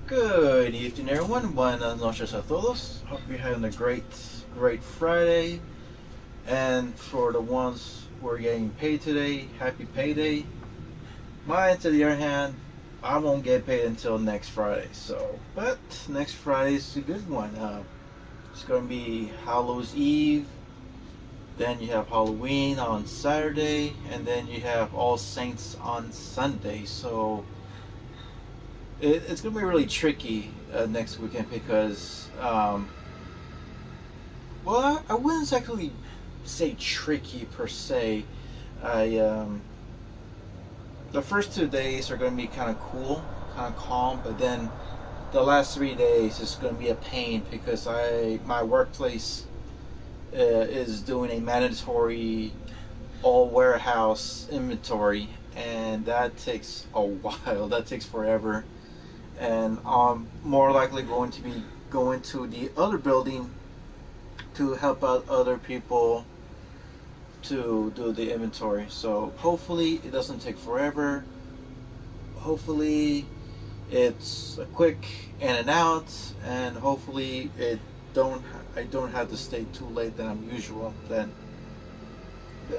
Good evening, everyone. Buenas noches a todos. Hope you're having a great Friday. And for the ones who are getting paid today, happy payday. Mine, to the other hand, I won't get paid until next Friday. But next Friday is a good one. It's going to be Hallows Eve. Then you have Halloween on Saturday, and then you have All Saints on Sunday. So it's going to be really tricky next weekend because, well, I wouldn't actually say tricky per se. The first 2 days are going to be kind of cool, kind of calm, but then the last 3 days is going to be a pain because my workplace is doing a mandatory all warehouse inventory, and that takes a while. That takes forever, and I'm more likely going to be going to the other building to help out other people to do the inventory. So hopefully it doesn't take forever. Hopefully it's a quick in and out, and hopefully I don't have to stay too late than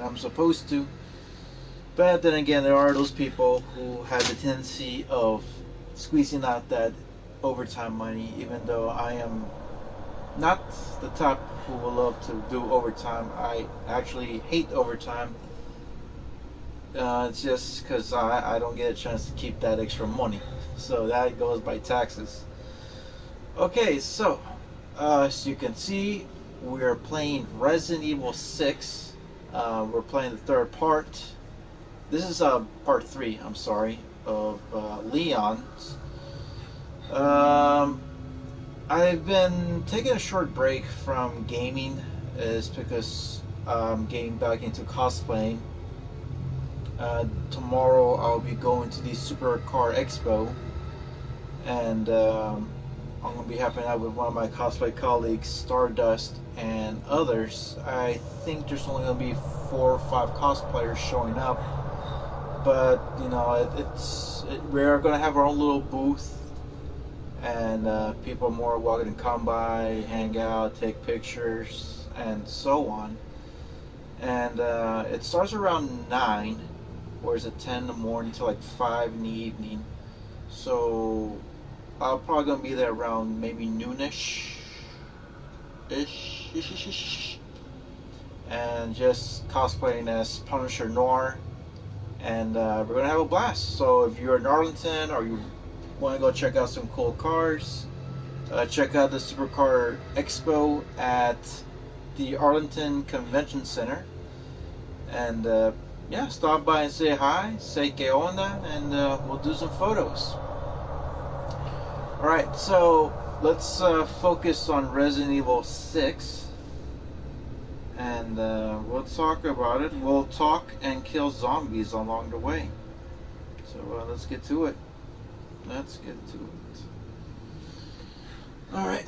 I'm supposed to. But then again, there are those people who have the tendency of squeezing out that overtime money, even though I am not the type who will love to do overtime. I actually hate overtime. It's just because I don't get a chance to keep that extra money. So that goes by taxes. Okay, so as you can see, we're playing Resident Evil 6. We're playing the third part. This is part 3, I'm sorry, of Leon's. I've been taking a short break from gaming, is because I'm getting back into cosplaying. Tomorrow I'll be going to the Supercar Expo, and I'm going to be helping out with one of my cosplay colleagues, Stardust, and others. I think there's only going to be 4 or 5 cosplayers showing up, but you know, we're going to have our own little booth, and people are more welcome to come by, hang out, take pictures, and so on. And it starts around 9, or is it 10 in the morning to like 5 in the evening. So I'm probably gonna be there around maybe noonish, and just cosplaying as Punisher Noir, and we're gonna have a blast. So if you're in Arlington or you want to go check out some cool cars, check out the Supercar Expo at the Arlington Convention Center, and yeah, stop by and say hi, say que onda, and we'll do some photos. Alright, so let's focus on Resident Evil 6, and we'll talk about it. We'll talk and kill zombies along the way. So let's get to it. Let's get to it. Alright.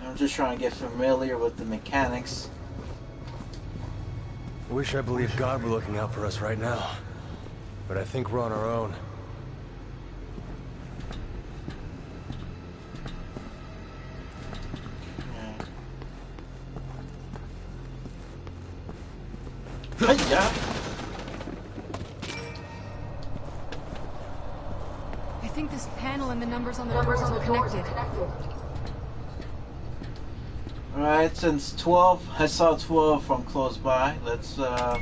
I'm just trying to get familiar with the mechanics. I wish I believed God were looking out for us right now, but I think we're on our own. Yeah. I think this panel and the numbers on the doors are connected. Alright, since 12, I saw 12 from close by. Let's okay,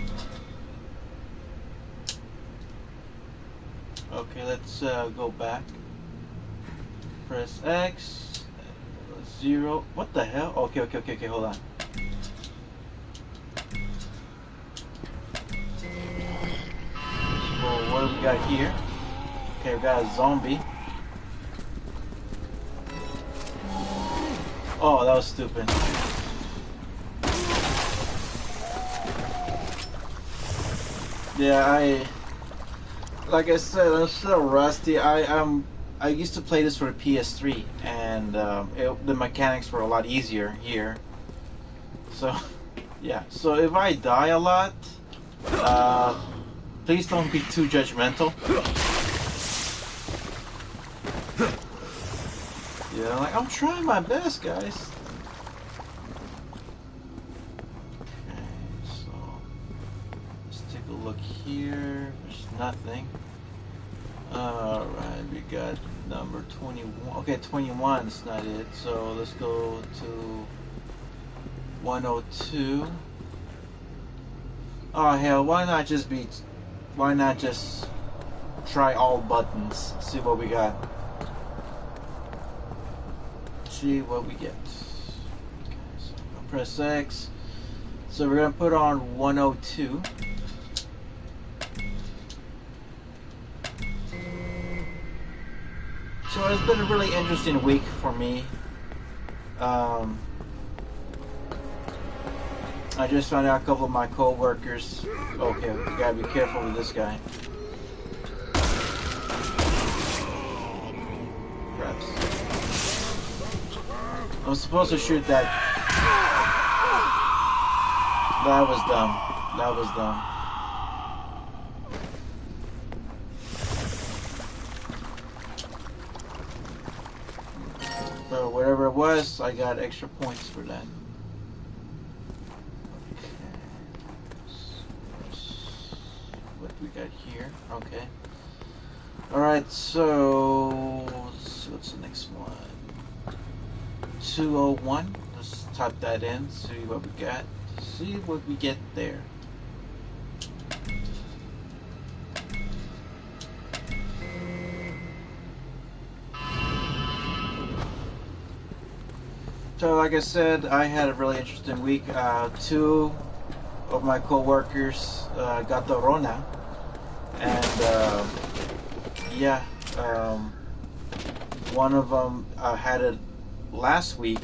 let's go back. Press X, 0. What the hell? Okay, hold on. So what do we got here? Okay, we got a zombie. Oh, that was stupid. Yeah, like I said, I'm still rusty. I used to play this for the PS3, and the mechanics were a lot easier here. So, yeah. So if I die a lot, Please don't be too judgmental. Yeah, like, I'm trying my best, guys. Okay, so let's take a look here. There's nothing. Alright, we got number 21. Okay, 21 is not it. So let's go to 102. Oh hell, why not just try all buttons? See what we got. See what we get. Okay, so I'll press X. So we're gonna put on 102. So it's been a really interesting week for me. I just found out a couple of my co-workers. Okay, we gotta be careful with this guy. Craps. I'm supposed to shoot that. That was dumb. That was dumb. But whatever it was, I got extra points for that. What we got here? Okay. Alright, so let's see what's the next one. 201. Let's type that in, see what we got. See what we get there. So like I said, I had a really interesting week. Two of my co-workers got the Rona, and yeah, one of them had it last week.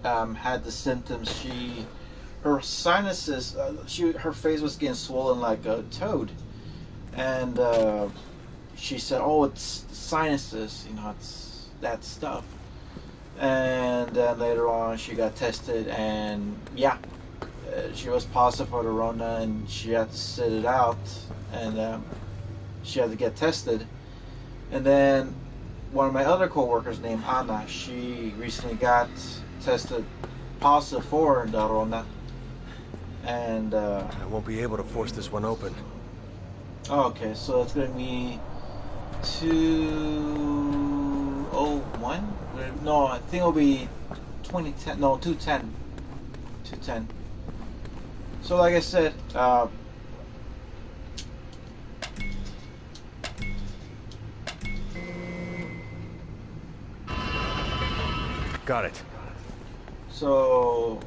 Had the symptoms. Her sinuses, her face was getting swollen like a toad, and she said, "Oh, it's sinuses. You know, it's that stuff." And then later on, she got tested, and yeah. She was positive for the Rona, and she had to sit it out, and she had to get tested. And then one of my other co-workers named Anna, she recently got tested positive for the Rona, and I won't be able to force this one open. oh, okay, so it's gonna be 201. No, I think it'll be 2010. No, 210. 210. So like I said, got it. So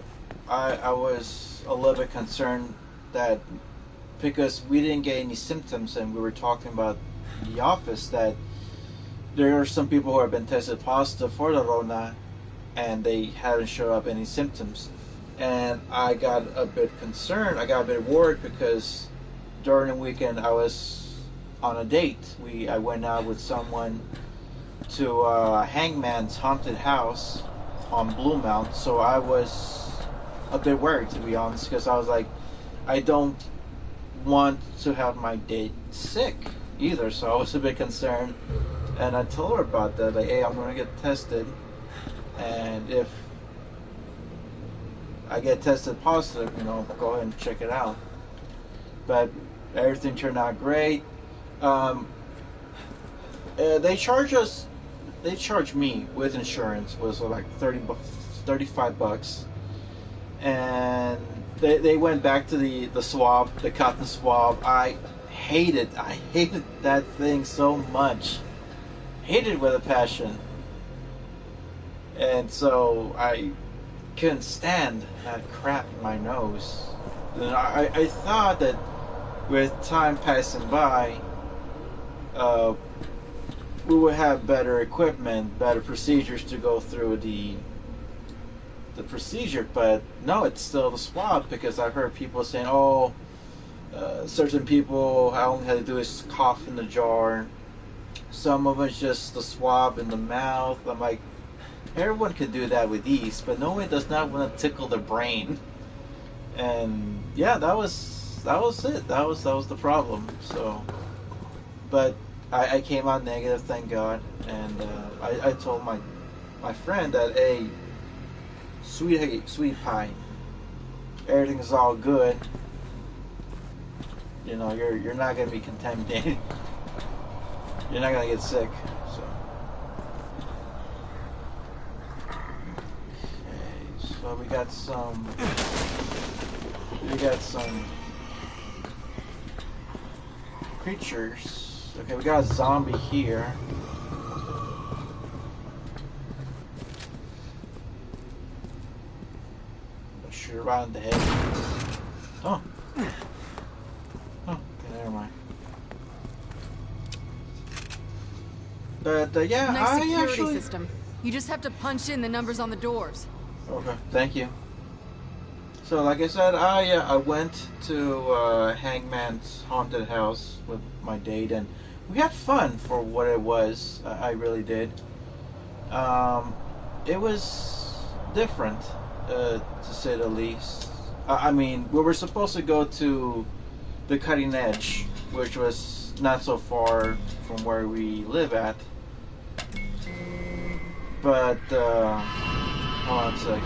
I was a little bit concerned that because we didn't get any symptoms, and we were talking about in the office that there are some people who have been tested positive for the Rona and they haven't shown up any symptoms. And I got a bit concerned. I got a bit worried because during the weekend I was on a date. I went out with someone to Hangman's haunted house on Blue Mount. So I was a bit worried, to be honest, because I was like, I don't want to have my date sick either. So I was a bit concerned, and I told her about that. Like, hey, I'm gonna get tested, and if I get tested positive, you know, go ahead and check it out. But everything turned out great. They charged me with insurance was like 35 bucks, and they went back to the swab, the cotton swab. I hated that thing so much, hated it with a passion, and so I couldn't stand that crap in my nose. And I thought that with time passing by, we would have better equipment, better procedures to go through the procedure, but no, it's still the swab, because I've heard people saying, oh, certain people, all they had to do is cough in the jar. Some of it's just the swab in the mouth. I'm like, everyone can do that with ease, but no one does not want to tickle the brain. And yeah, that was that was it. That was the problem. So, but I came out negative, thank God, and I told my friend that, hey, sweet pie, everything is all good. You know, you're not gonna be contaminated. You're not gonna get sick. So. Okay, so we got some creatures. Okay, we got a zombie here. Shoot around the head. Oh. Oh, okay, never mind. But yeah, Nice security actually... system. You just have to punch in the numbers on the doors. Okay, thank you. So, like I said, I went to Hangman's haunted house with my date, and we had fun for what it was. I really did. It was different, to say the least. I mean, we were supposed to go to the Cutting Edge, which was not so far from where we live at. But, hold on a sec.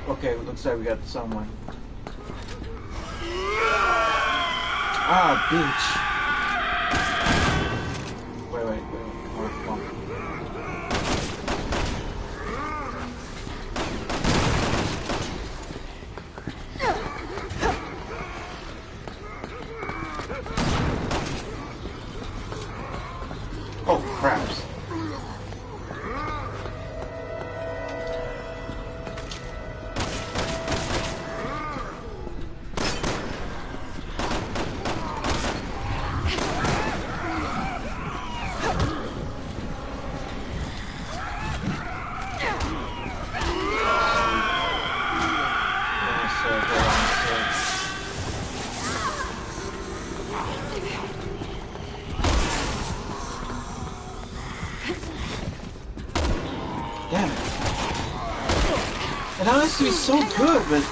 Okay, looks like we got someone. Ah, bitch. Wait. Come on. Oh, crabs. Damn it. It honestly is so good, but...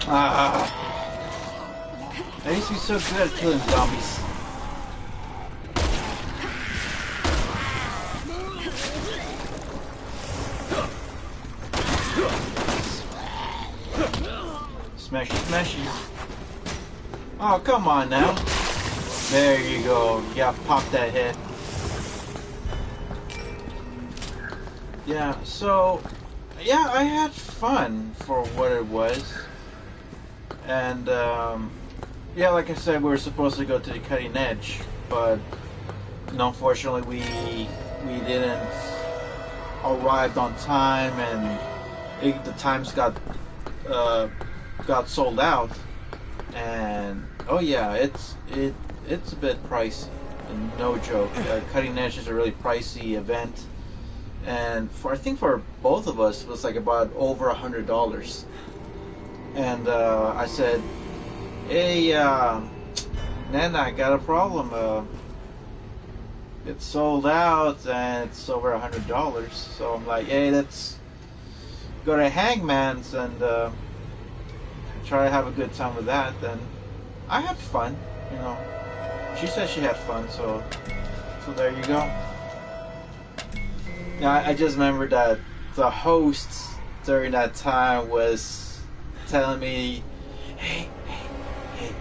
I used to be so good at killing zombies. Smashy. Oh, come on now. There you go. Yeah, pop that head. Yeah, so... yeah, I had fun for what it was. And, yeah, like I said, we were supposed to go to the Cutting Edge, but unfortunately we didn't arrive on time, and the times got sold out. And oh yeah, it's a bit pricey, no joke. Cutting Edge is a really pricey event, and I think for both of us it was like about over $100. And I said, hey, Nana, I got a problem. It's sold out and it's over $100. So I'm like, hey, let's go to Hangman's and try to have a good time with that. And I had fun, you know. She said she had fun, so there you go. Now I just remembered that the host during that time was telling me, hey,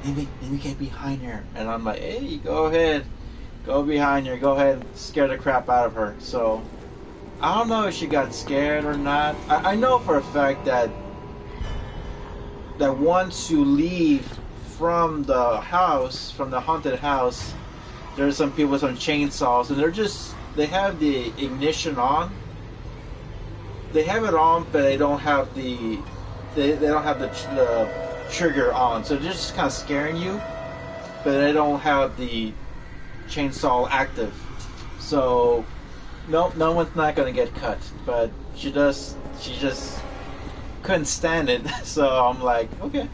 let me get behind her. And I'm like, hey, go ahead, go behind her, go ahead and scare the crap out of her. So I don't know if she got scared or not. I know for a fact that once you leave from the house, from the haunted house, there's some people with some chainsaws, and they have the ignition on. They have it on, but they don't have the trigger on, so they're just kind of scaring you, but they don't have the chainsaw active. So no one's not gonna get cut, but she just couldn't stand it. So I'm like, okay,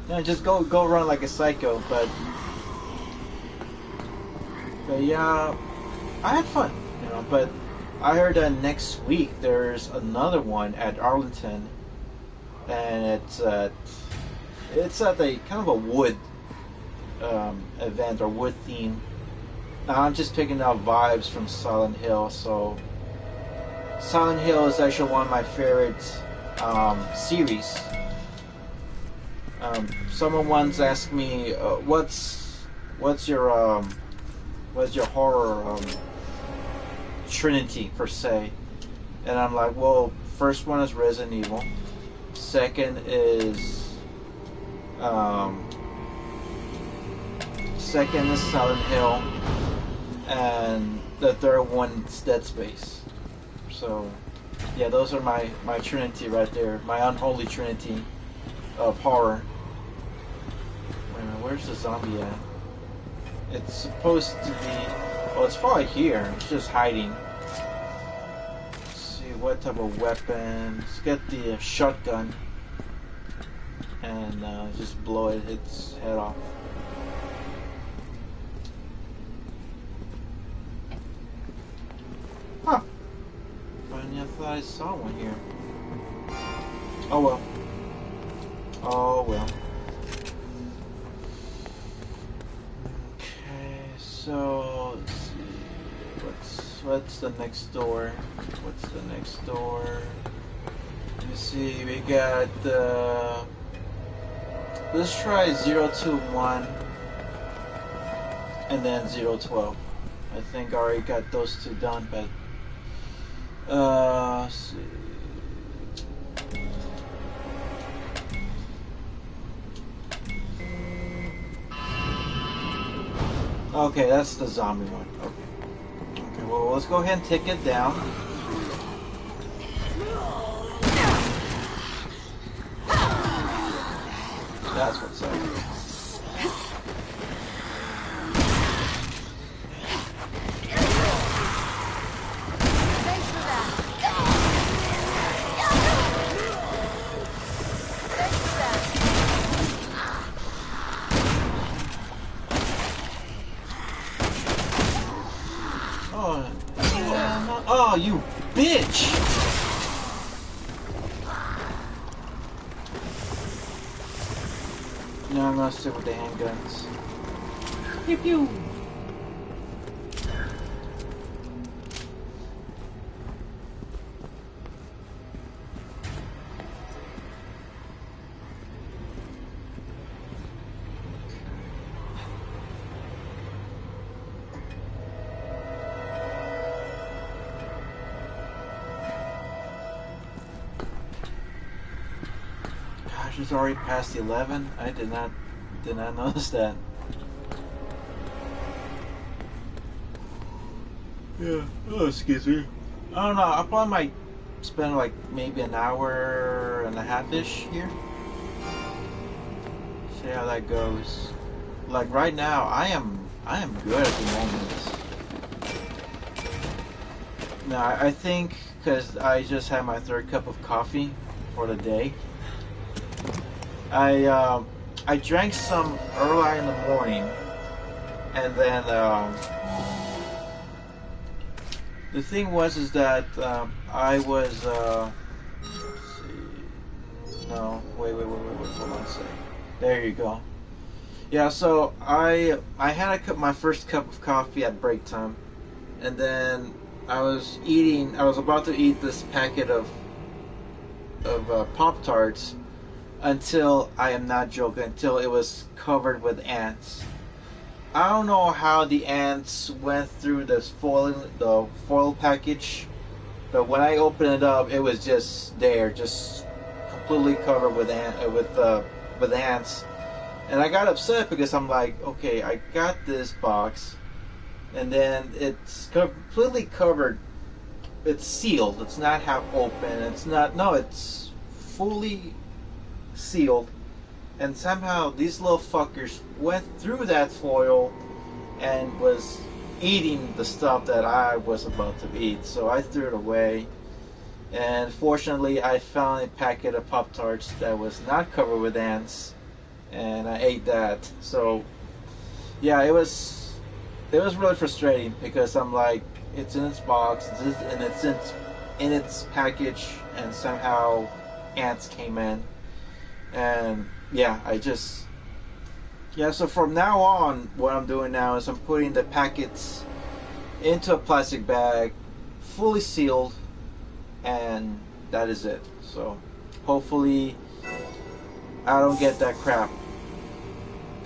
yeah, just go run like a psycho. But But yeah, I had fun, you know. But I heard that next week there's another one at Arlington, and it's at a kind of a wood event or wood theme. Now I'm just picking up vibes from Silent Hill, so Silent Hill is actually one of my favorite series. Someone once asked me, what's your horror trinity per se? And I'm like, well, first one is Resident Evil, second is Silent Hill, and the third one is Dead Space. So yeah, those are my trinity right there, my unholy trinity of horror. Wait a minute, where's the zombie at? It's supposed to be... well, it's probably here. It's just hiding. Let's see what type of weapon. Let's get the shotgun and just blow its head off. Huh. Funny, I thought I saw one here. Oh well. Oh well. Okay, so let's see. What's the next door? What's the next door? Let me see. We got let's try 021 and then 012. I think I already got those two done, but let's see. Okay, that's the zombie one. Okay, well, let's go ahead and take it down. That's what's up. Oh, you bitch! No, I'm gonna stick with the handguns. Pew pew! It's already past 11. I did not notice that. Yeah. Oh, excuse me. I don't know. I probably might spend like maybe an hour and a half-ish here. See how that goes. Like right now, I am good at the moment. Now I think because I just had my third cup of coffee for the day. I drank some early in the morning, and then the thing is that I was let's see, no, wait, hold on a second. There you go. Yeah, so I had my first cup of coffee at break time, and then I was about to eat this packet of Pop-Tarts. Until, I am not joking, until it was covered with ants. I don't know how the ants went through the foil package, but when I opened it up, it was just there, just completely covered with ants. And I got upset because I'm like, okay, I got this box, and then it's completely covered. It's sealed. It's not half open. It's fully sealed, and somehow these little fuckers went through that foil and was eating the stuff that I was about to eat. So I threw it away, and fortunately I found a packet of Pop-Tarts that was not covered with ants, and I ate that. So yeah, it was it was really frustrating because I'm like, it's in its box and it's in its package, and somehow ants came in, and yeah, I just yeah. So from now on, what I'm doing now is I'm putting the packets into a plastic bag, fully sealed, and that is it. So hopefully I don't get that crap,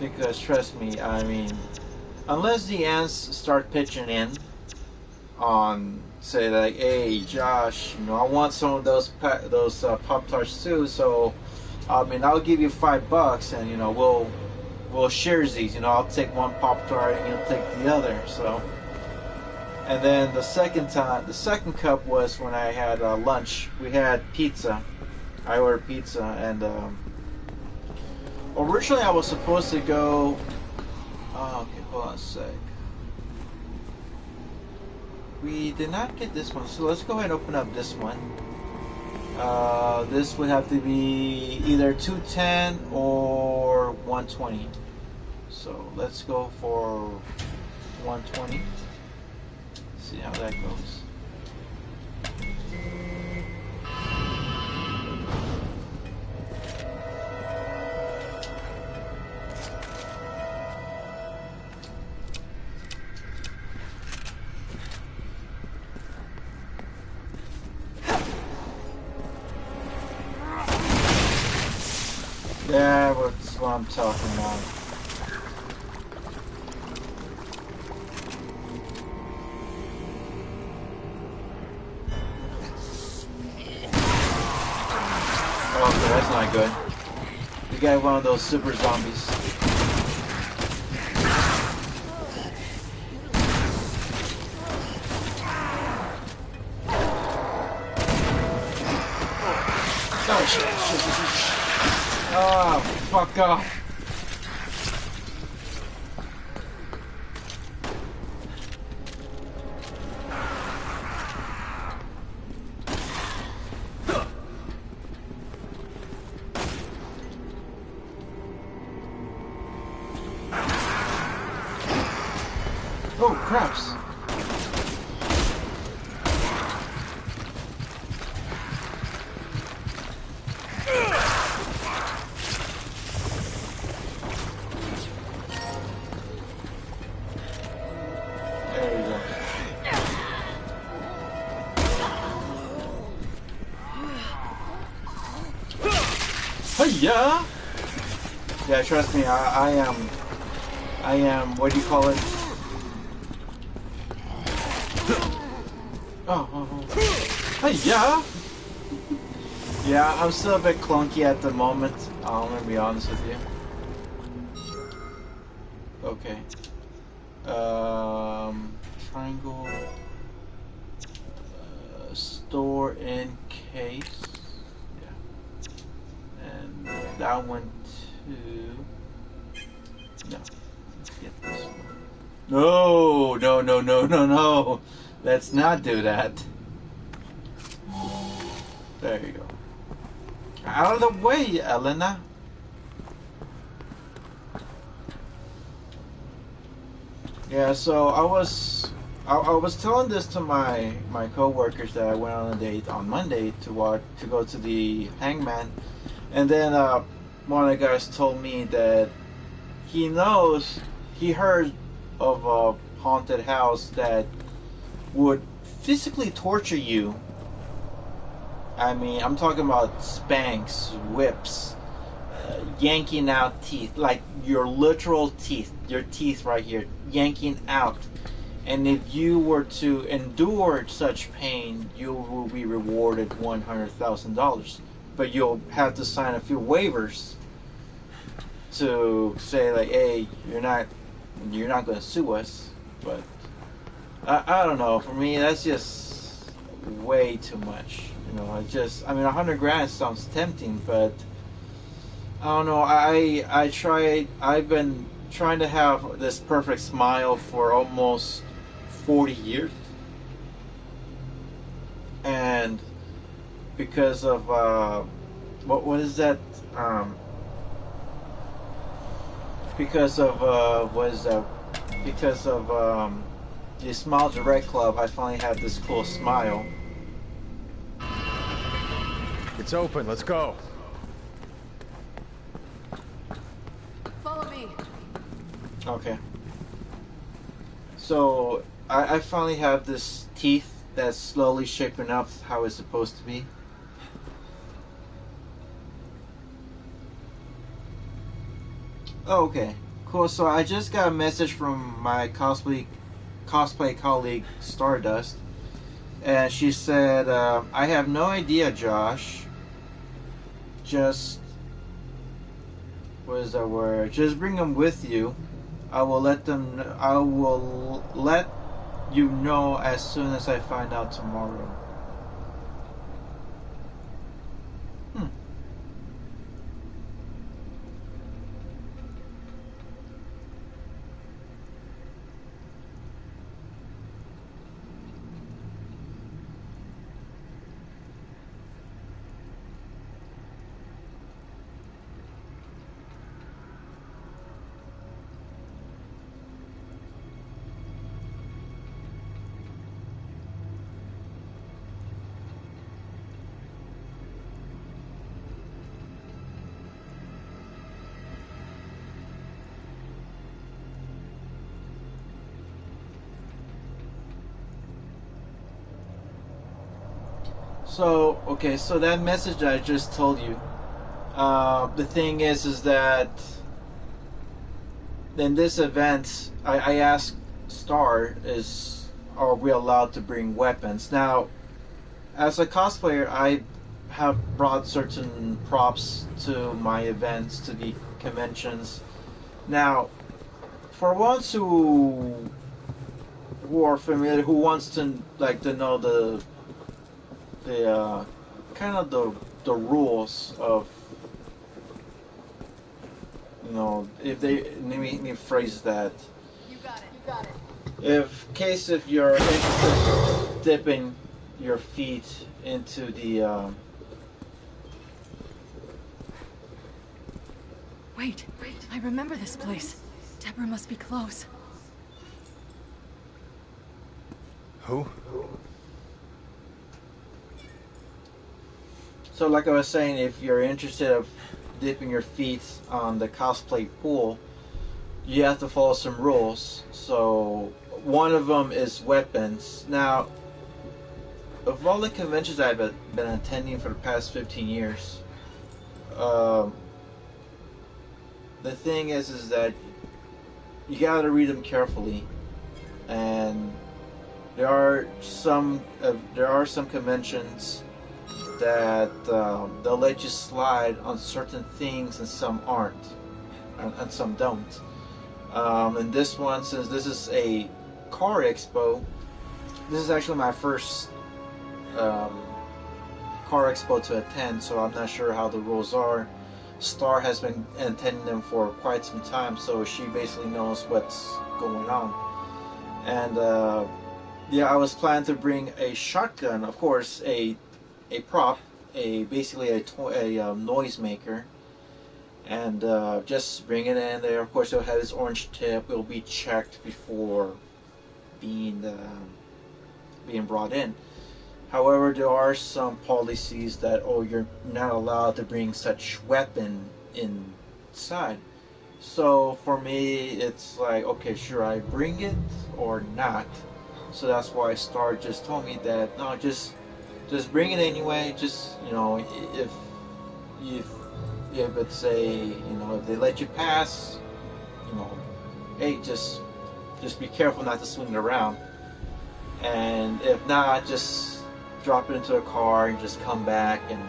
because trust me, I mean, unless the ants start pitching in on, say like, hey Josh, you know, I want some of those Pop Tarts too, so I mean, I'll give you $5, and you know, we'll share these. You know, I'll take one Pop Tart and you'll take the other. So, and then the second cup was when I had lunch. We had pizza. I ordered pizza, and originally I was supposed to go. Oh, okay, hold on a sec. We did not get this one, so let's go ahead and open up this one. This would have to be either 210 or 120. So let's go for 120. See how that goes. Yeah, that's what I'm talking about. Okay, that's not good. We got one of those super zombies. Oh shit. Oh, fuck off. Oh, craps. There we go. Hiya! Yeah, trust me, I am, what do you call it? Oh. Hiya! Yeah, I'm still a bit clunky at the moment. I'm gonna be honest with you. Okay. Triangle. Store in case. Yeah. And that one too. No. Let's get this one. No, no, no, no, no, no. Let's not do that. There you go. Out of the way, Elena. Yeah, so I was telling this to my coworkers that I went on a date on Monday to go to the Hangman, and then one of the guys told me that he heard of a haunted house that would physically torture you. I mean, I'm talking about spanks, whips, yanking out teeth, like your literal teeth, your teeth right here, yanking out. And if you were to endure such pain, you will be rewarded $100,000. But you'll have to sign a few waivers to say like, hey, you're not going to sue us. But I don't know. For me, that's just way too much. You know, I mean, $100,000 sounds tempting, but I don't know. I've been trying to have this perfect smile for almost 40 years, and because of what is that? Because of what is that? because of the Smile Direct Club, I finally have this cool smile. It's open. Let's go. Follow me. Okay. So I finally have this teeth that's slowly shaping up how it's supposed to be. Oh, okay. Cool. So I just got a message from my cosplay colleague Stardust, and she said, "I have no idea, Josh. Just what is that word? Just bring them with you. I will let them. I will let you know as soon as I find out tomorrow." Hmm. So okay, so that message that I just told you. The thing is that in this event, I asked Star, are we allowed to bring weapons? Now, as a cosplayer, I have brought certain props to my events, to the conventions. Now, for ones who are familiar, who wants to like to know the kind of the rules of, if they let me phrase that. You got it. You got it. If you're interested in dipping your feet into the Wait. I remember this place. Deborah must be close. Who? so like I was saying, if you're interested of dipping your feet on the cosplay pool, you have to follow some rules. So one of them is weapons. Now, of all the conventions I've been attending for the past 15 years, um, the thing is that you gotta read them carefully, and there are some conventions that they'll let you slide on certain things and some aren't, and some don't. And this one, since this is a car expo, this is actually my first um, car expo to attend, so I'm not sure how the rules are. Star has been attending them for quite some time, so she basically knows what's going on. And yeah, I was planning to bring a shotgun, of course, a prop, basically a noise maker, and just bring it in there. Of course, it'll have this orange tip. It'll be checked before being being brought in. However, there are some policies that, you're not allowed to bring such weapon inside. So for me, it's like, okay, sure, I bring it or not. So that's why Star just told me that no, just bring it anyway. Just, if if it's if they let you pass, you know, hey, just be careful not to swing it around. And if not, just drop it into a car and just come back, and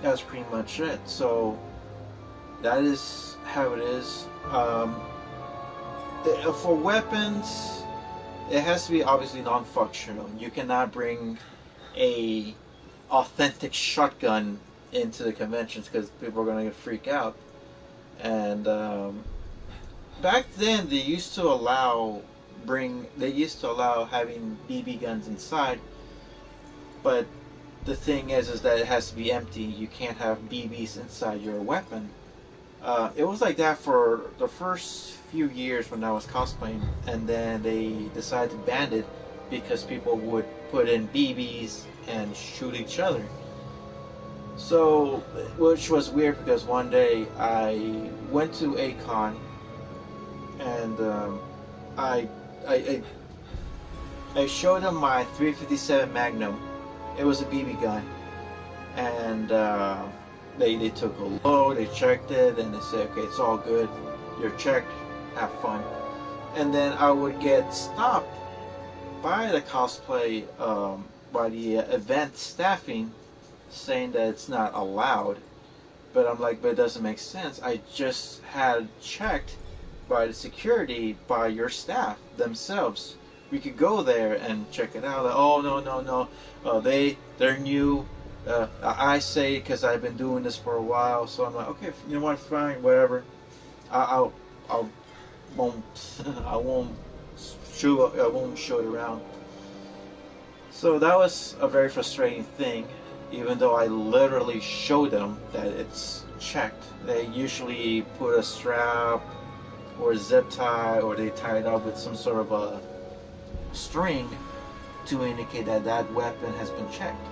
that's pretty much it. So that is how it is. For weapons, it has to be obviously non-functional. You cannot bring a authentic shotgun into the conventions because people are going to freak out. And back then, they used to allow having BB guns inside, but the thing is that it has to be empty. You can't have BBs inside your weapon. It was like that for the first few years when I was cosplaying, and then they decided to ban it because people would put in BBs and shoot each other. So, which was weird because one day I went to a con and I, I I showed them my 357 Magnum. It was a BB gun, and they took a load, they checked it, and they said, okay, it's all good. You're checked. Have fun. And then I would get stopped by the cosplay, by the event staffing, saying that it's not allowed. But I'm like, but it doesn't make sense. I just had checked by the security, by your staff themselves. We could go there and check it out. Like, oh no no no, they're new. I say because I've been doing this for a while, so I'm like, okay, you know what, fine, whatever. I won't I won't show it around. So that was a very frustrating thing, even though I literally showed them that it's checked. They usually put a strap or a zip tie, or they tie it up with some sort of a string to indicate that that weapon has been checked.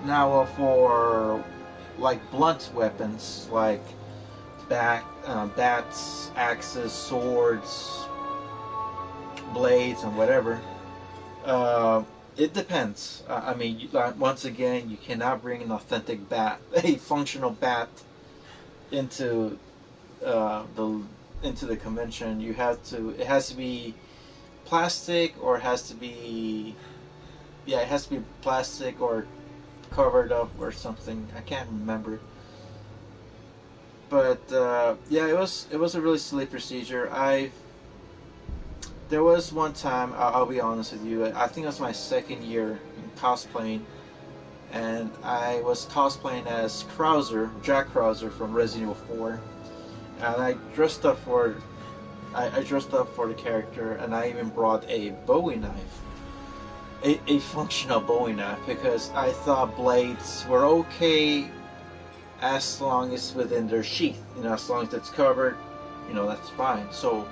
Now, for like blunt weapons, like bats, axes, swords, blades, and whatever, it depends. I mean, once again, you cannot bring an authentic bat, a functional bat, into the convention. You have to. It has to be plastic, or it has to be. Yeah, it has to be plastic or covered up or something. I can't remember. But yeah, it was a really silly procedure. There was one time, I'll be honest with you, I think it was my second year in cosplaying, and I was cosplaying as Krauser, Jack Krauser from Resident Evil 4, and I dressed up for the character, and I even brought a Bowie knife, a functional Bowie knife, because I thought blades were okay as long as within their sheath, as long as it's covered, that's fine. So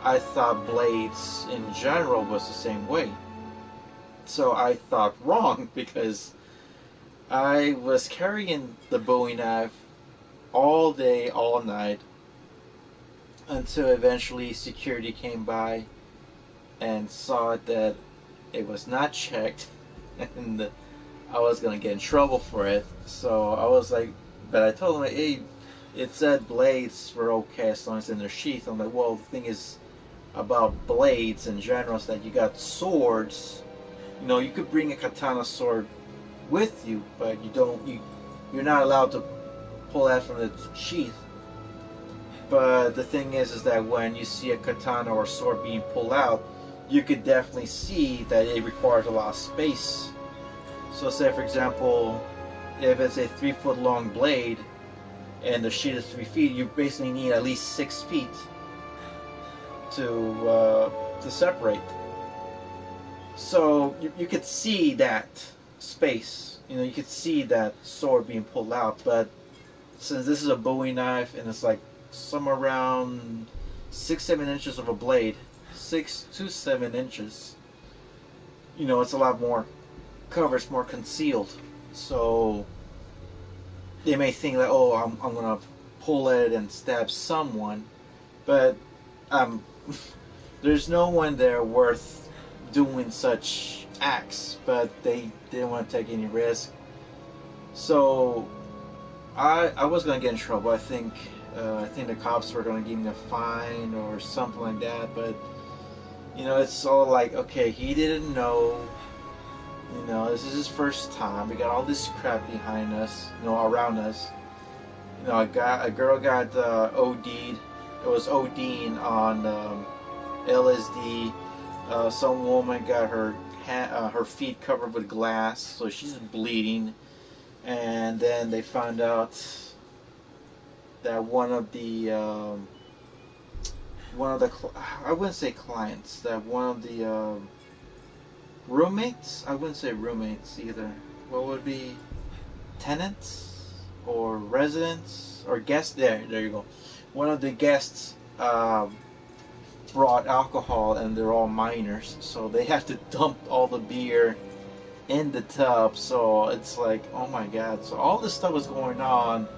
I thought blades in general was the same way. So I thought wrong, because I was carrying the Bowie knife all day, all night, until eventually security came by and saw that it was not checked, and I was gonna get in trouble for it. So I was like, but I told him, hey, it said blades were okay as long as in their sheath. I'm like, well, the thing is about blades in general is that you got swords. You could bring a katana sword with you, but you're not allowed to pull that from the sheath. But the thing is that when you see a katana or sword being pulled out, you could definitely see that it requires a lot of space. So say, for example, if it's a 3-foot long blade and the sheath is 3 feet, you basically need at least 6 feet to separate. So you could see that space. You could see that sword being pulled out. But since this is a Bowie knife and it's like somewhere around 6-7 inches of a blade, 6 to 7 inches, it's a lot more covers, more concealed. So they may think that, oh, I'm gonna pull it and stab someone, but there's no one there worth doing such acts. But they didn't want to take any risk. So I was gonna get in trouble. I think the cops were gonna give me a fine or something like that. But it's all like, okay, he didn't know. This is his first time. We got all this crap behind us, around us. A girl got OD'd. It was ODing on LSD. Some woman got her feet covered with glass, so she's bleeding. And then they found out that one of the I wouldn't say clients, that one of the roommates. I wouldn't say roommates either. What would be tenants or residents or guests? There you go. one of the guests brought alcohol, and they're all minors, so they have to dump all the beer in the tub. So it's like, oh my god! So all this stuff was going on,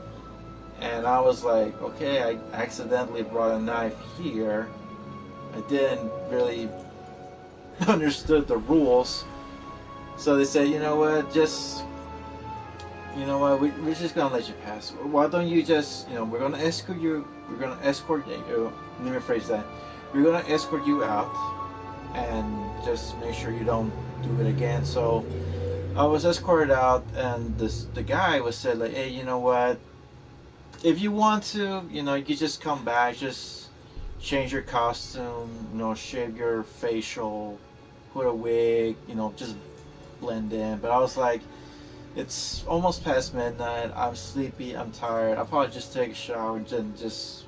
and I was like, okay, I accidentally brought a knife here. I didn't really understood the rules, so they said, you know what, just you know what, we're just gonna let you pass. Why don't you just, we're gonna escort you. We're gonna escort you. Let me rephrase that. We're gonna escort you out, and just make sure you don't do it again. So I was escorted out, and the guy was said like, hey, you know what? If you want to, you can just come back, just change your costume, shave your facial, put a wig, just blend in. But I was like, it's almost past midnight. I'm sleepy. I'm tired. I'll probably just take a shower and just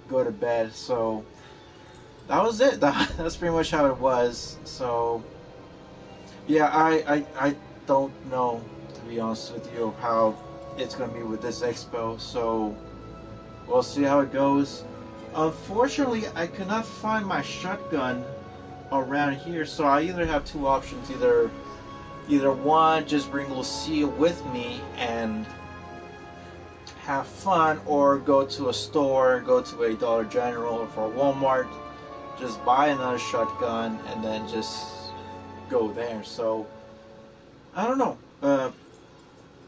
go to bed. So that was it. That's pretty much how it was. So yeah, I don't know, to be honest with you, how it's gonna be with this expo. So we'll see how it goes. Unfortunately, I could not find my shotgun around here, so I either have two options. Either one, just bring Lucille with me and have fun, or go to a store, go to a Dollar General or for Walmart, just buy another shotgun and then just go there. So I don't know.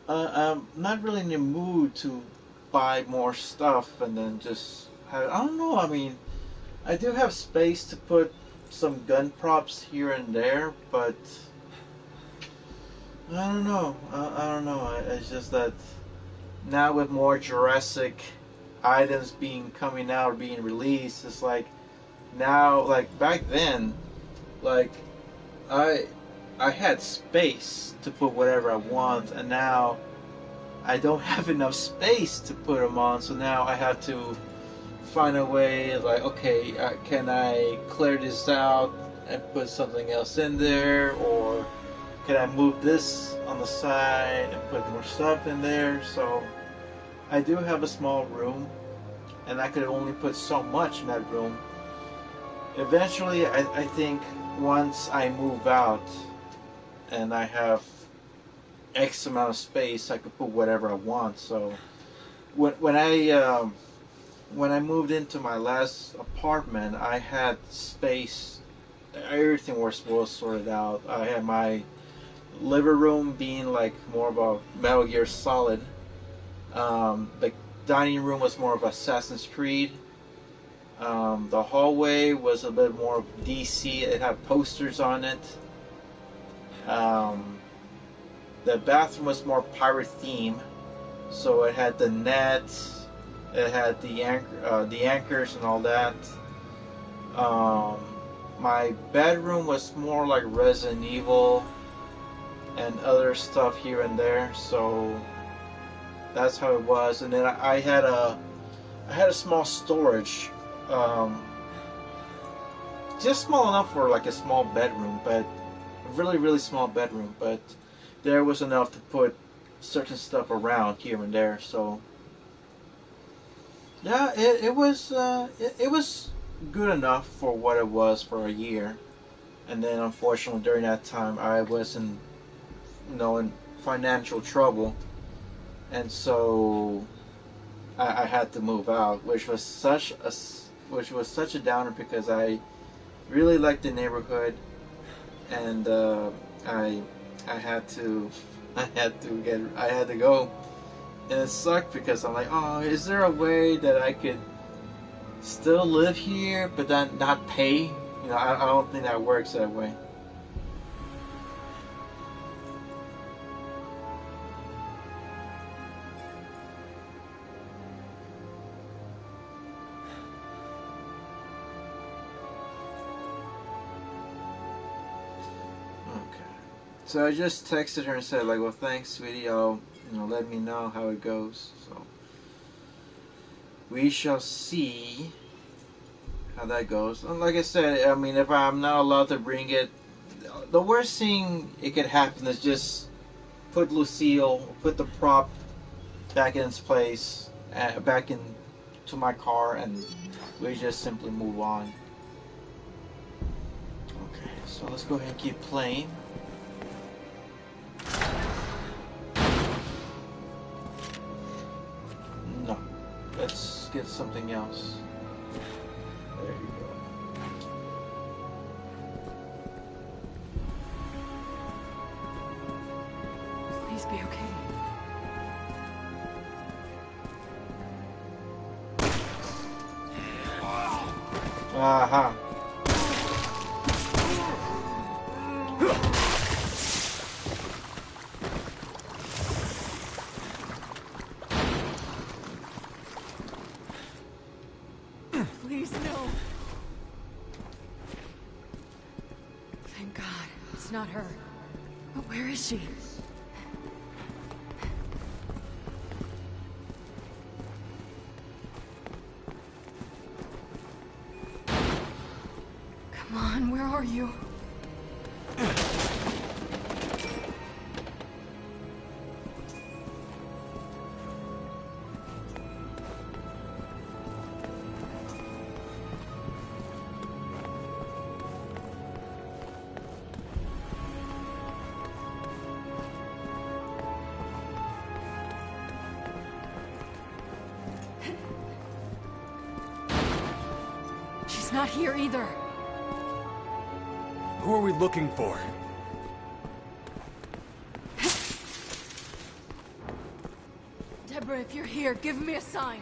I'm not really in the mood to buy more stuff and then just have. I don't know. I mean, I do have space to put some gun props here and there, but I don't know. I don't know. It's just that now with more Jurassic items coming out or being released, it's like now, like back then, like I I had space to put whatever I want, and now I don't have enough space to put them on. So now I have to find a way. Like, okay, can I clear this out and put something else in there, or can I move this on the side and put more stuff in there? So I do have a small room, and I could only put so much in that room. Eventually, I think once I move out and I have X amount of space, I could put whatever I want. So when I moved into my last apartment, I had space. Everything was sorted out. I had my living room being like more of a Metal Gear Solid. The dining room was more of Assassin's Creed. The hallway was a bit more of DC. It had posters on it. Um, the bathroom was more pirate theme, so it had the nets, it had the anchors and all that. My bedroom was more like Resident Evil and other stuff here and there. So that's how it was. And then I had a small storage, just small enough for like a small bedroom, but a really really small bedroom. But there was enough to put certain stuff around here and there. So yeah, it was good enough for what it was for a year. And then unfortunately during that time I was in financial trouble, and so I had to move out, which was such a downer because I really liked the neighborhood, and I had to I had to go, and it sucked because I'm like, oh, is there a way that I could still live here but then not pay? I don't think that works that way. Okay. So I just texted her and said like, well, thanks, sweetie. I'll let me know how it goes. So we shall see how that goes. And like I said, I mean, if I'm not allowed to bring it, the worst thing it could happen is just put the prop back in its place, back in to my car and we just simply move on. Okay, so let's go ahead and keep playing. No, let's get something else. There you go. Please be okay. Aha. Please, no. Thank God, it's not her. But where is she? Come on, where are you? She's not here either. Who are we looking for? Deborah, if you're here, give me a sign.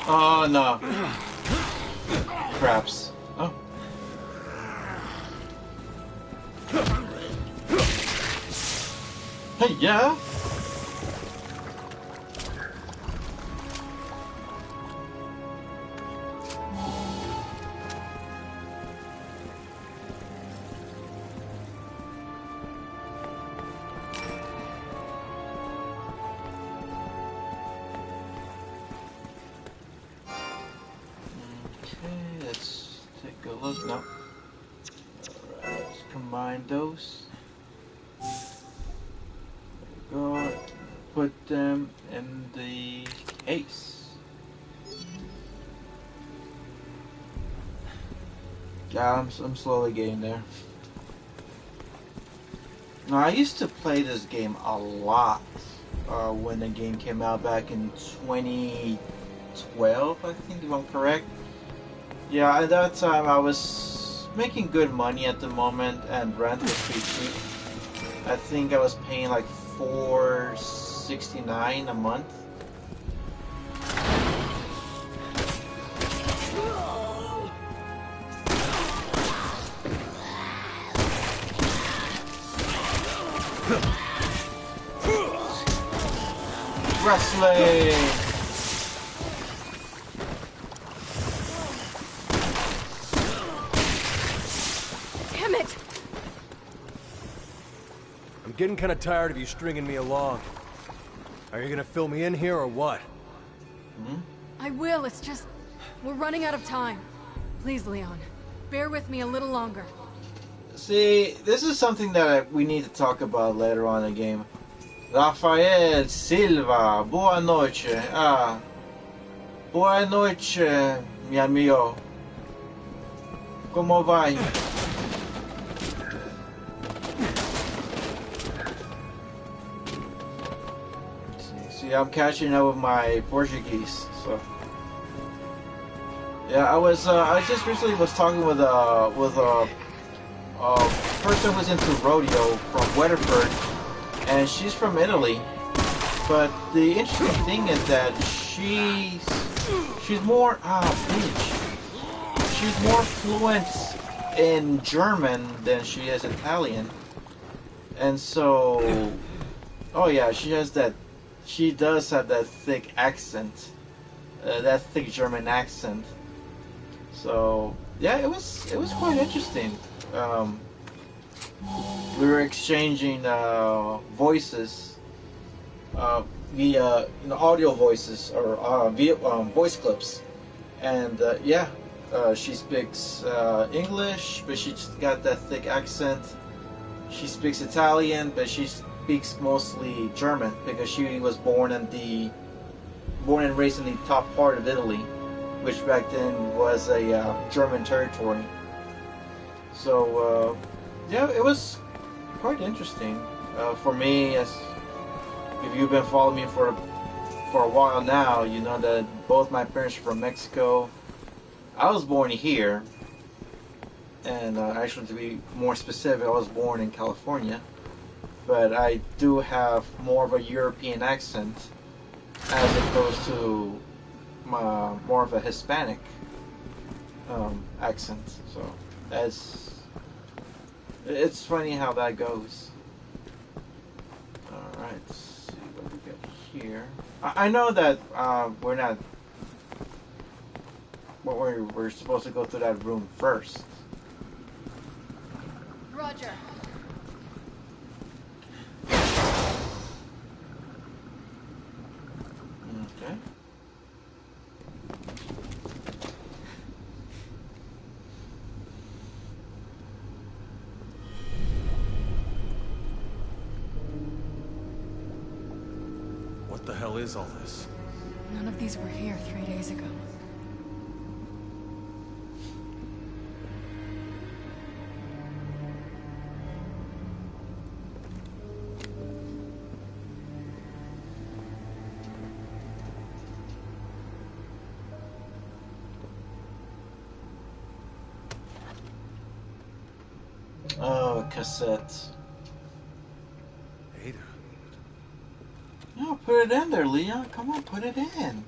Oh no. Craps. Oh. Hey, yeah. Okay, let's take a look. No. Alright, let's combine those. There we go. Put them in the case. Yeah, I'm slowly getting there. Now, I used to play this game a lot when the game came out back in 2012, I think, if I'm correct. Yeah, at that time I was making good money at the moment, and rent was pretty cheap. I think I was paying like $4.69 a month. Wrestling! Damn it! I'm getting kind of tired of you stringing me along. Are you gonna fill me in here or what? Hmm? I will, it's just... we're running out of time. Please, Leon, bear with me a little longer. See, this is something that we need to talk about later on in the game. Rafael Silva, boa noite. Ah, boa noite, mi amigo. Como vai? See, I'm catching up with my Portuguese, so. Yeah, I just recently was talking with a person who's into rodeo from Weatherford, and she's from Italy. But the interesting thing is that she's more she's more fluent in German than she is Italian, and so oh yeah, she does have that thick accent, that thick German accent. So yeah, it was quite interesting. we were exchanging voices via audio voices or via voice clips, and yeah, she speaks English, but she's got that thick accent. She speaks Italian, but she speaks mostly German because she was born and raised in the top part of Italy, which back then was a German territory. So yeah, it was quite interesting for me. As if you've been following me for a while now, you know that both my parents are from Mexico. I was born here, and actually, to be more specific, I was born in California. But I do have more of a European accent as opposed to more of a Hispanic accent. So it's funny how that goes. All right, let's see what we got here. I know that we're not. Well, we're supposed to go through that room first. Roger. Okay. What the hell is all this? None of these were here 3 days ago. Oh, cassette. Ada. No, put it in there, Leon. Come on, put it in.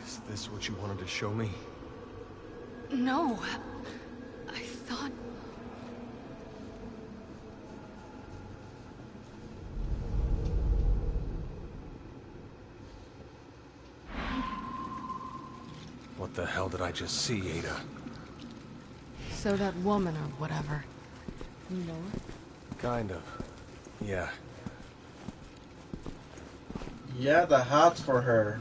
Is this what you wanted to show me? No. I thought... What the hell did I just see, Ada? So that woman or whatever. You know her? Kind of. Yeah. Yeah, the hots for her.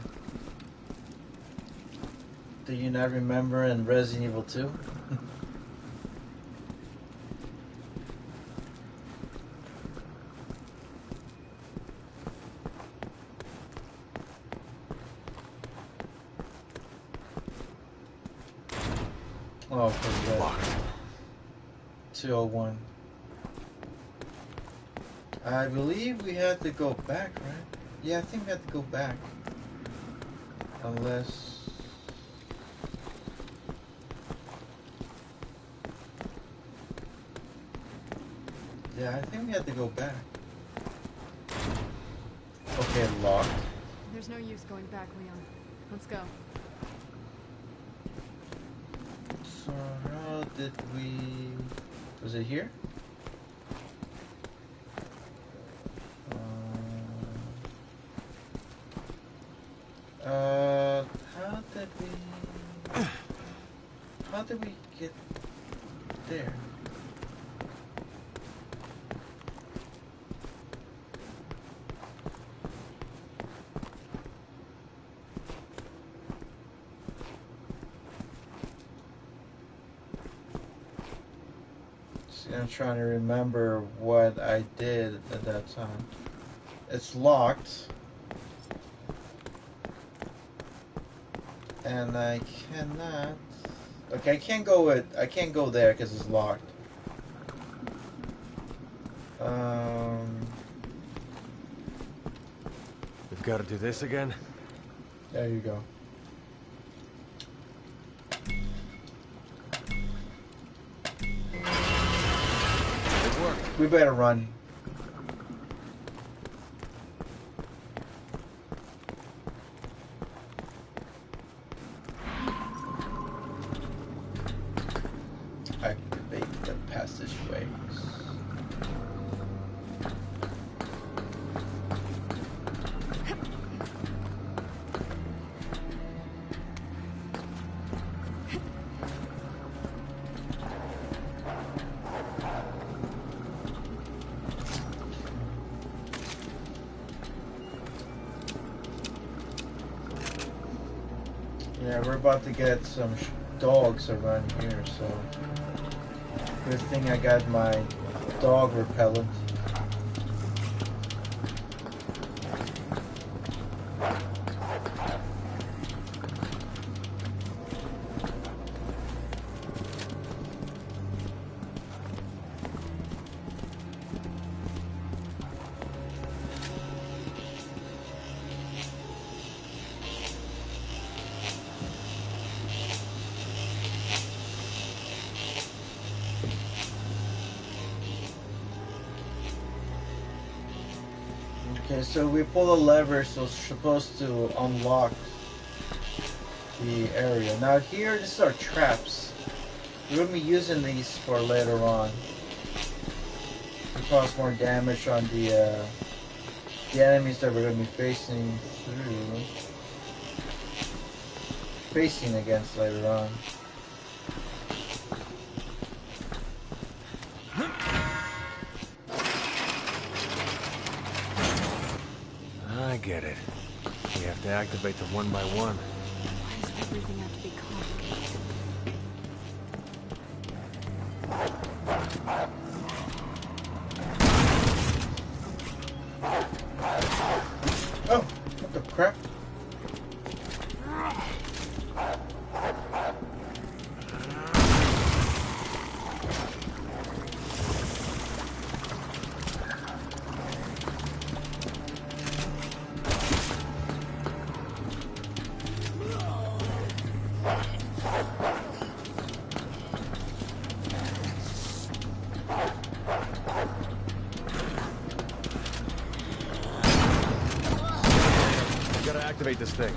Do you not remember in Resident Evil 2? Oh, for that. Locked. 201. I believe we had to go back, right? Yeah, I think we had to go back. Unless... Yeah, I think we had to go back. Okay, locked. There's no use going back, Leon. Let's go. So how did we... Was it here? How did we get there? I'm trying to remember what I did at that time. It's locked. And I cannot... Okay, I can't go there because it's locked. We've got to do this again? There you go. It worked. We better run. Activate the passageways. Yeah, we're about to get some dogs around here, so good thing I got my dog repellent. Okay, so we pull a lever, so it's supposed to unlock the area. Now here, these are traps. We're going to be using these for later on to cause more damage on the enemies that we're going to be facing against later on. I get it. We have to activate them one by one. Why does everything have to be complicated? Oh, what the crap? Gotta activate this thing.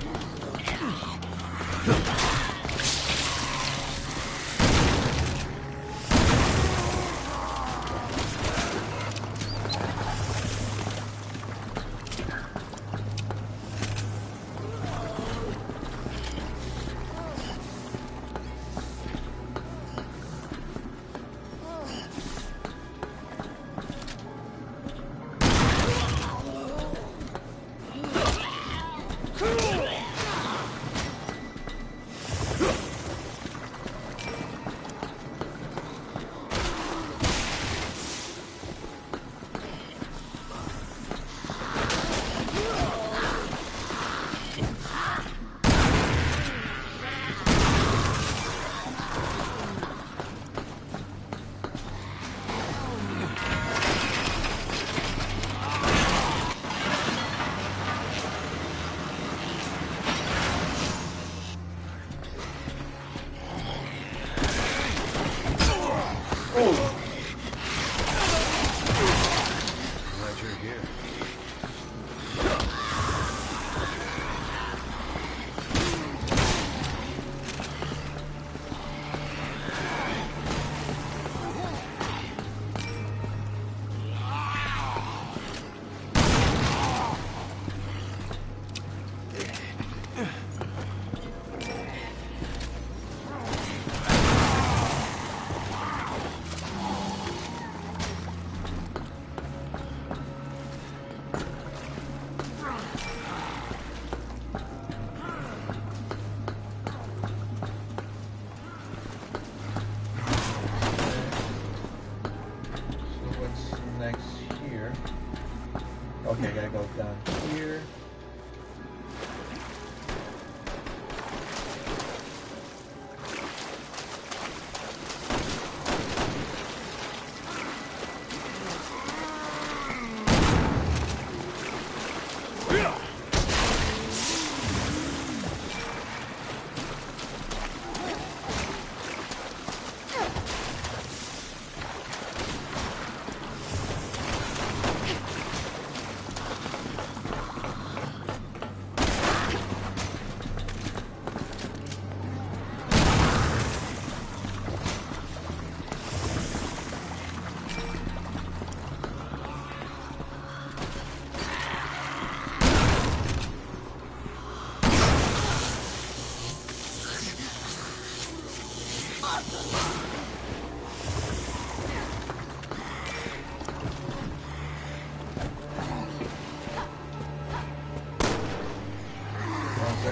here.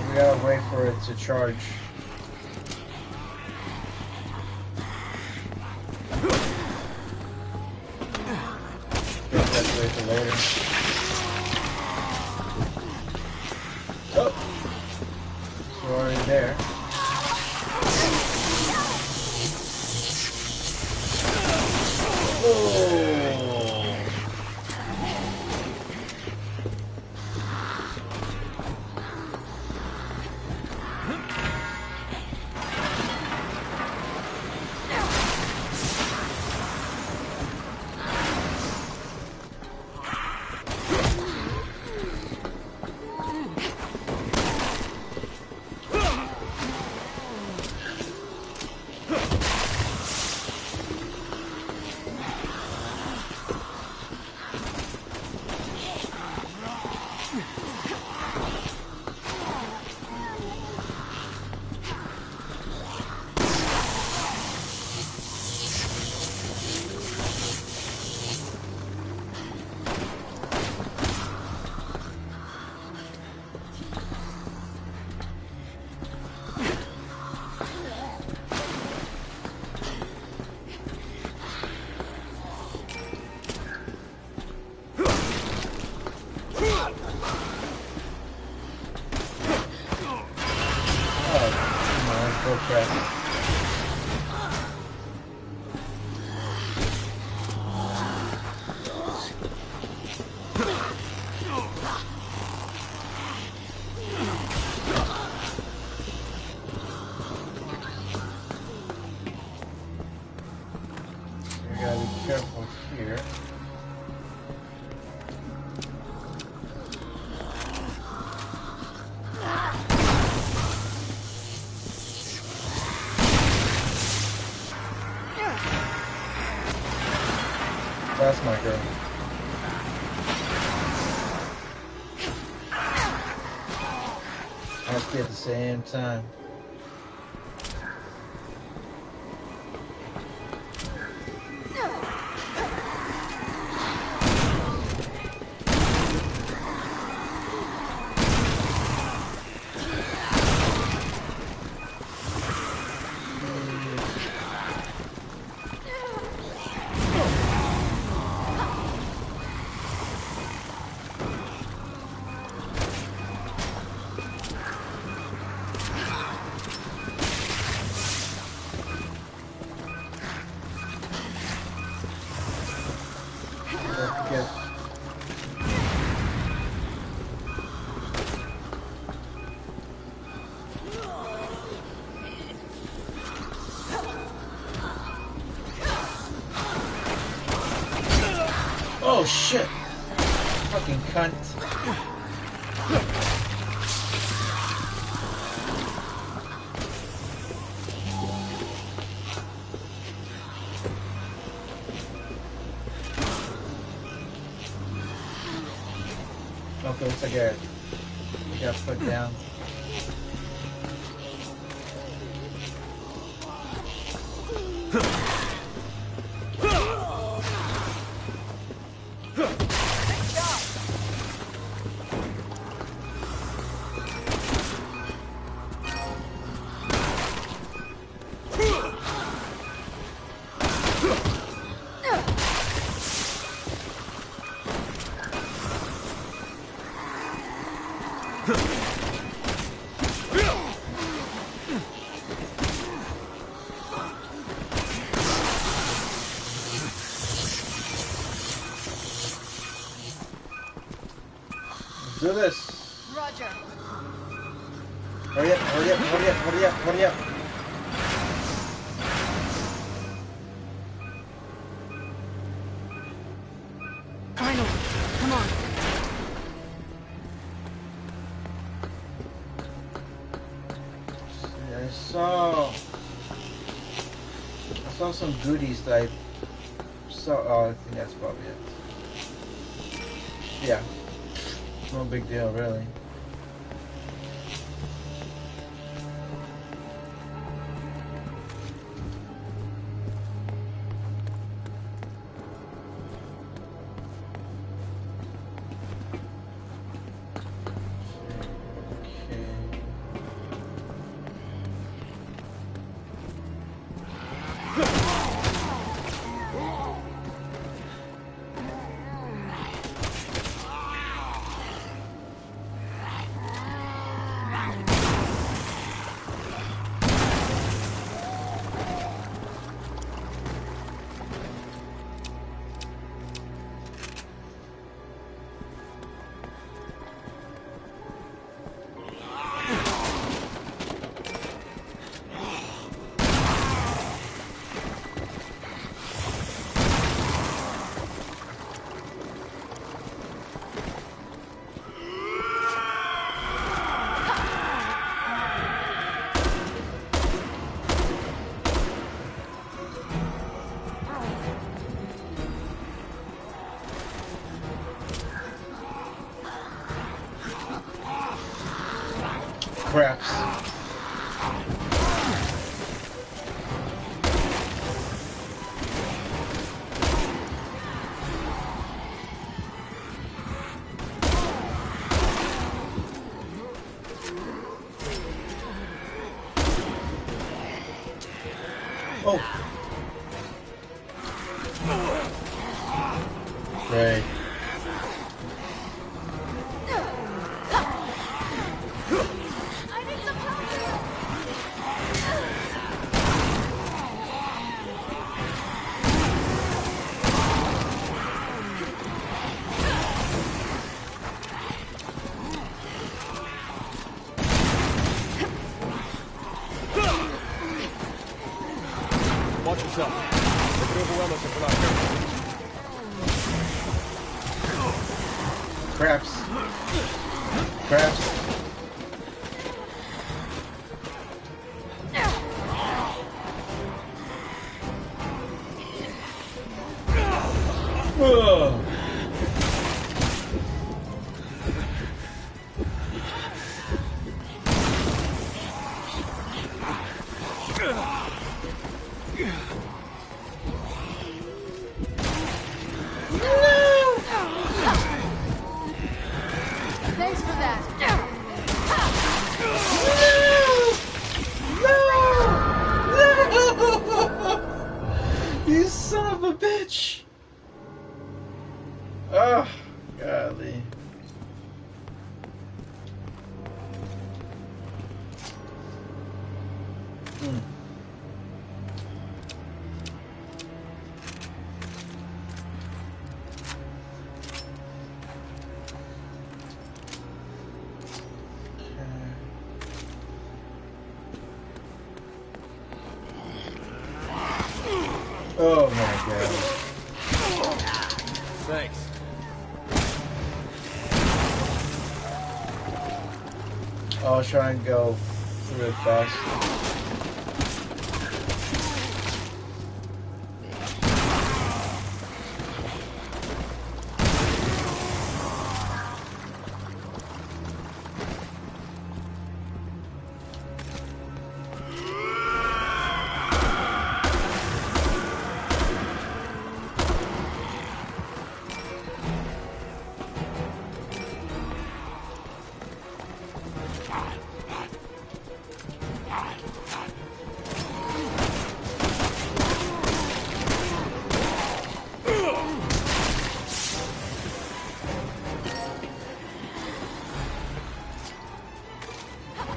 We gotta wait for it to charge. Guess that's wait for later. Oh! It's already there. Oh! Careful here. That's my girl. Must be at the same time. Oh shit! Fucking cunt. Okay, looks like I got put down. Do this. Roger. Hurry up, hurry up, hurry up, hurry up, hurry up. Finally. Come on. I saw some goodies that I saw. Oh, I think that's probably it. Yeah. No big deal, really. Craps. Oh. Great. Watch yourself. They could overwhelm us if we're not careful. Craps. Craps. Ugh. Thanks for that. No! You son of a bitch! Oh, golly. Oh my god. Thanks. I'll try and go through it fast.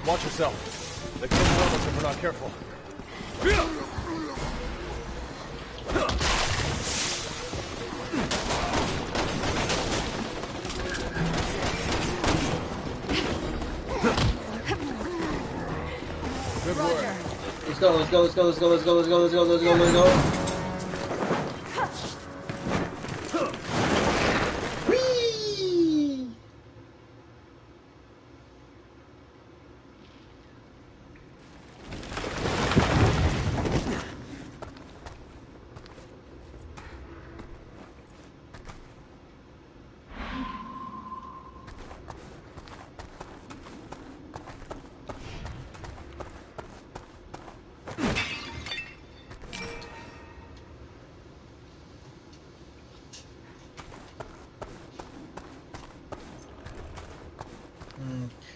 Watch yourself. They could overwhelm us if we're not careful. Good work. Let's go, let's go, let's go, let's go, let's go, let's go, let's go, let's go, let's go. Whee!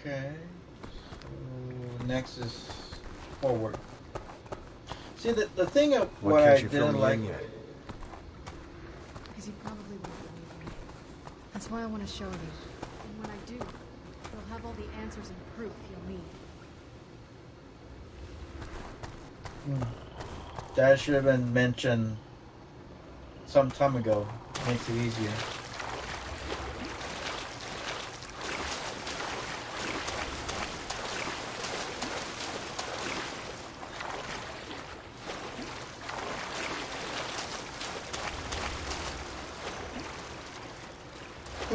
Okay, so next is forward. See, the thing of Why what can't I you fill didn't me like. in yet? Because you probably won't believe me. That's why I want to show you. And when I do, you'll have all the answers and proof you'll need. That should have been mentioned some time ago. Makes it easier.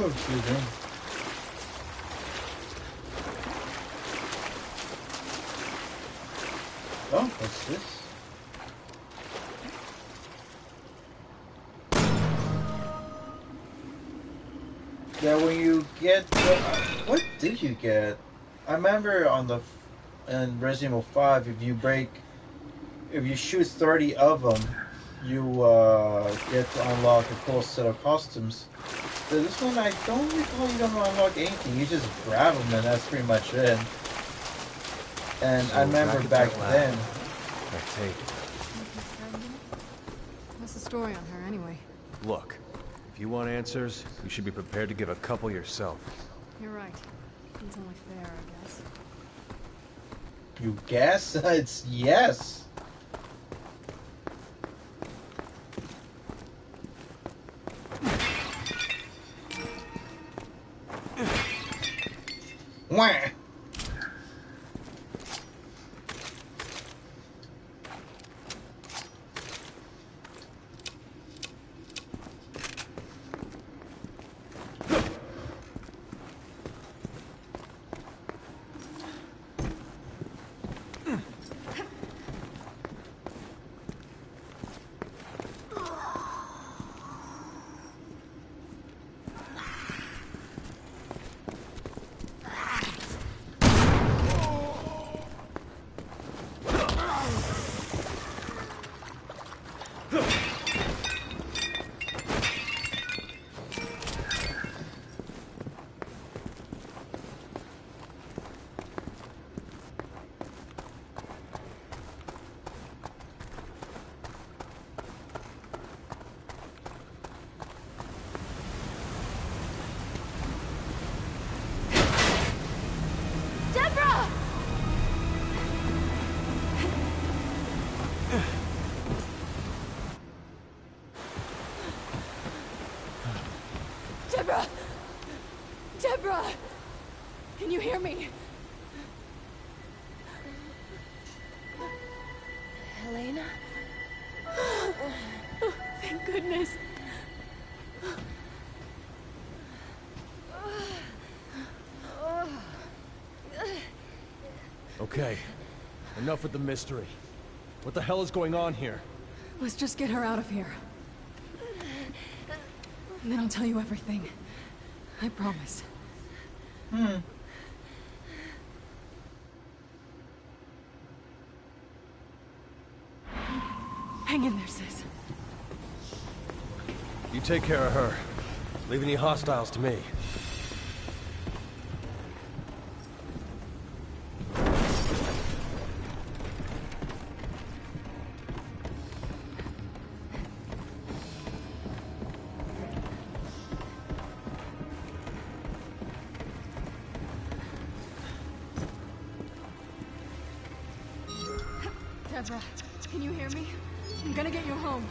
Oh, excuse me. Oh, what's this? Yeah, when you get what did you get? I remember on the in Resident Evil 5, if you shoot 30 of them, you get to unlock a cool set of costumes. So this one, I don't recall you don't unlock anything. You just grab them, and that's pretty much it. And So I remember back then. That tape. What's the story on her, anyway? Look, if you want answers, you should be prepared to give a couple yourself. You're right. It's only fair, I guess. You guess? It's yes. Wah. Deborah! Deborah! Can you hear me? Helena? Oh, thank goodness. Okay, enough with the mystery. What the hell is going on here? Let's just get her out of here. And then I'll tell you everything. I promise. Hang in there, sis. You take care of her. Leave any hostiles to me. Deborah, can you hear me? I'm gonna get you home.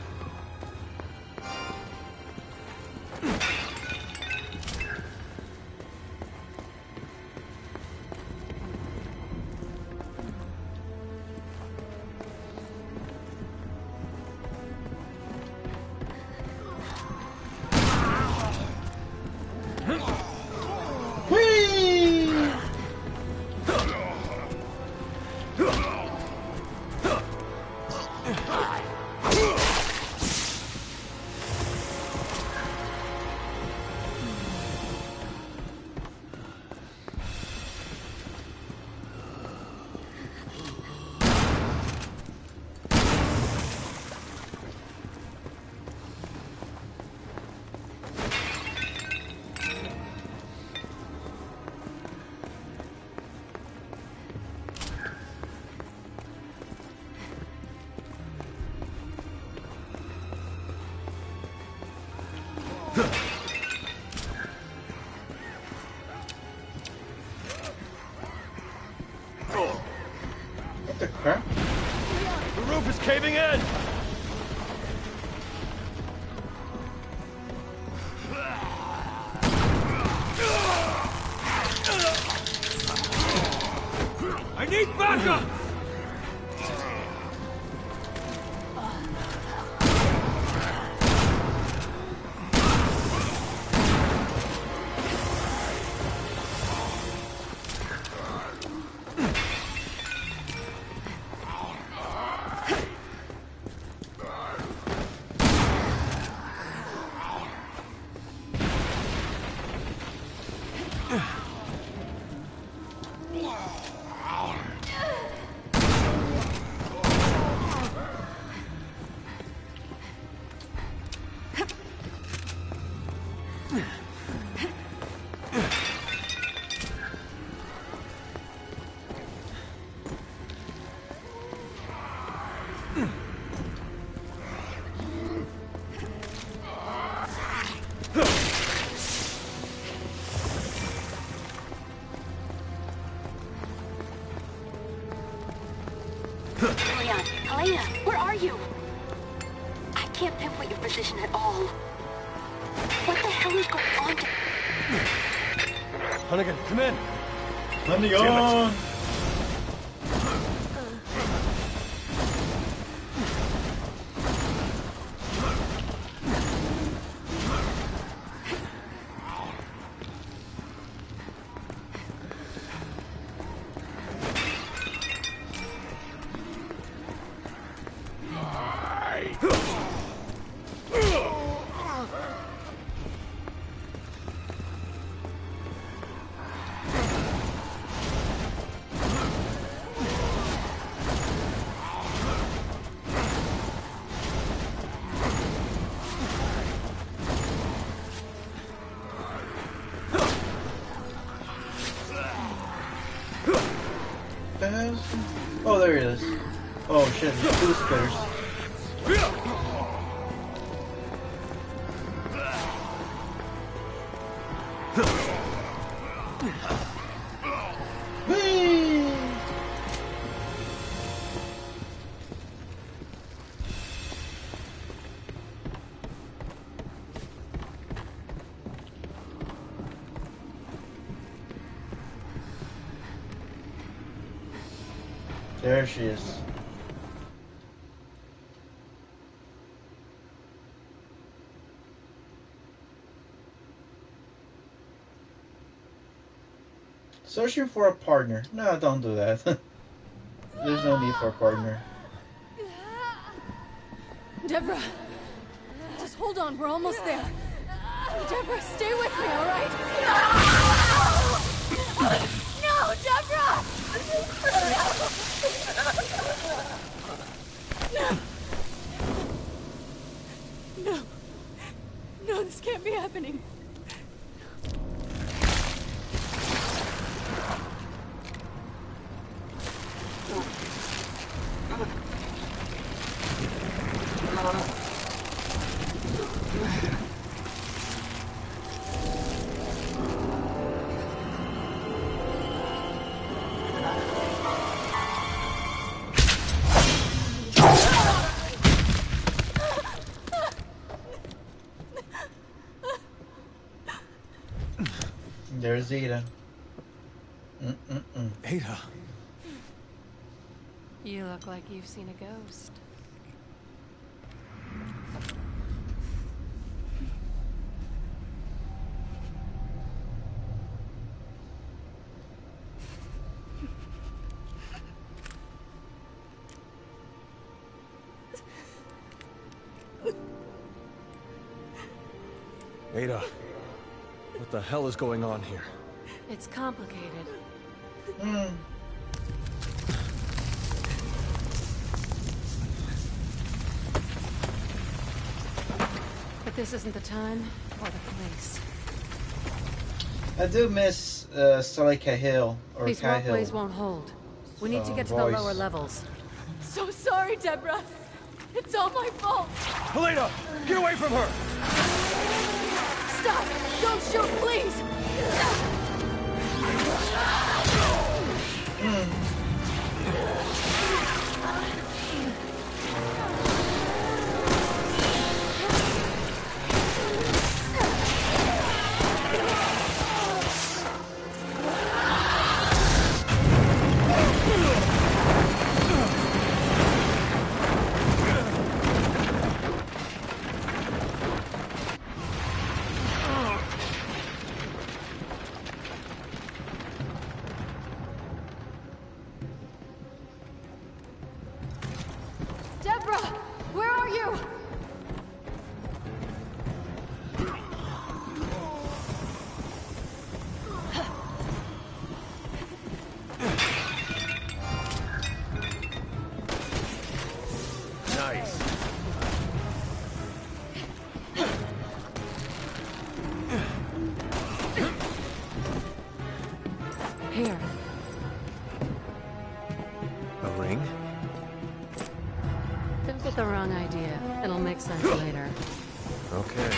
What the crap? The roof is caving in! I need backup! Elena, where are you? I can't pinpoint your position at all. What the hell is going on? Hunnigan, come in! Hunnigan! Oh, there he is. Oh shit, there's two spitters. Whee! There she is. Searching for a partner. No, don't do that. There's no need for a partner. Deborah, just hold on. We're almost there. Deborah, stay with me, all right? No, Deborah! No. No, this can't be happening. There's Ada. Ada. You look like you've seen a ghost. Ada. What the hell is going on here? It's complicated. But this isn't the time or the place. I do miss Sully Cahill or These Cahill. walkways won't hold. We need to get to the voice. lower levels. So sorry, Deborah. It's all my fault. Helena! Get away from her! Stop! Don't shoot, please! Deborah! Where are you? Nice. Here. A ring? Don't get the wrong idea. It'll make sense later. Okay.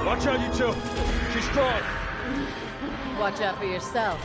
Watch out, you two! She's strong! Watch out for yourself.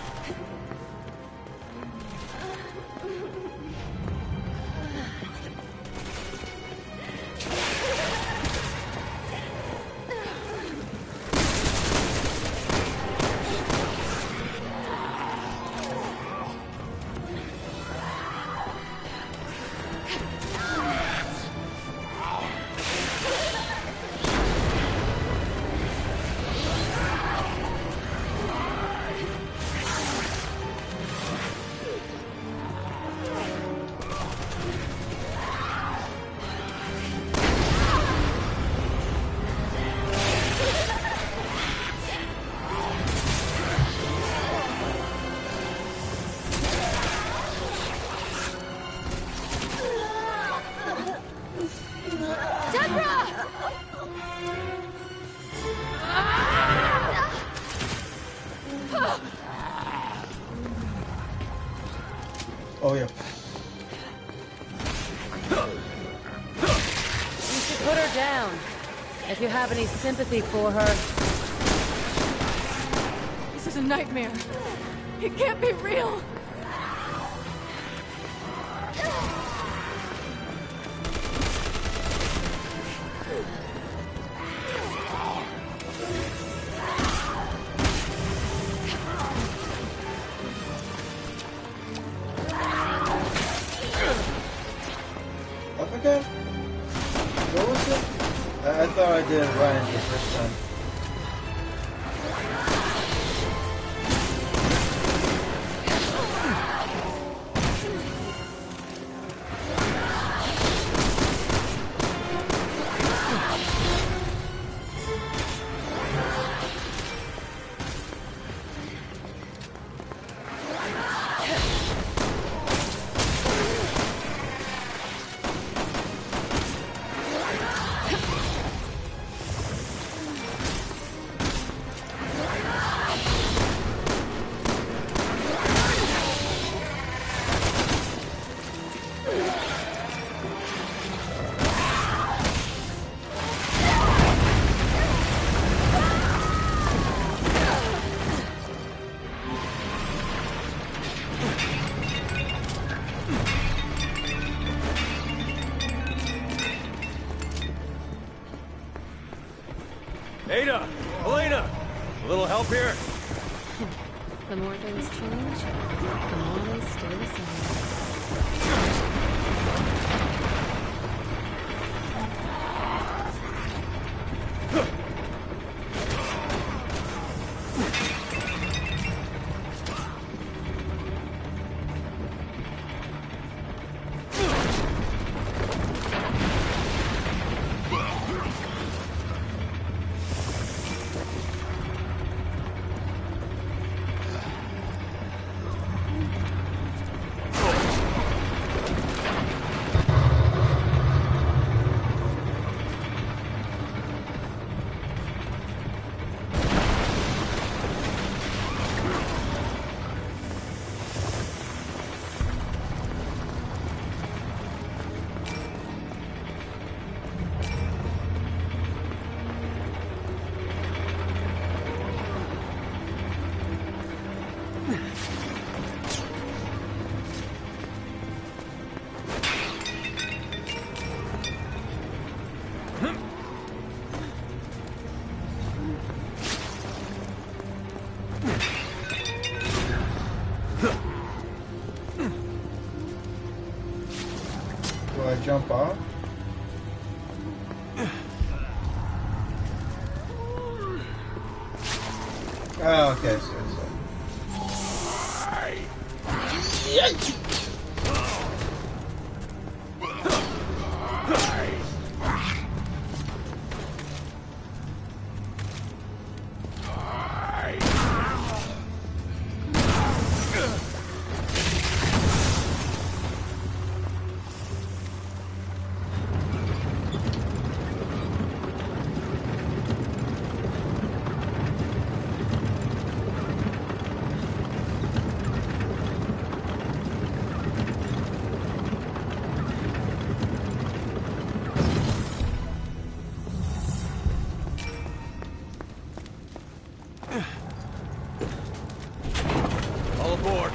Oh yeah. You should put her down. If you have any sympathy for her. This is a nightmare. It can't be real. Up again? What was it? I thought I did right the first time. Ada! Elena! A little help here? The more things change, the more they stay the same. Do I jump off? Oh, okay, so. All aboard.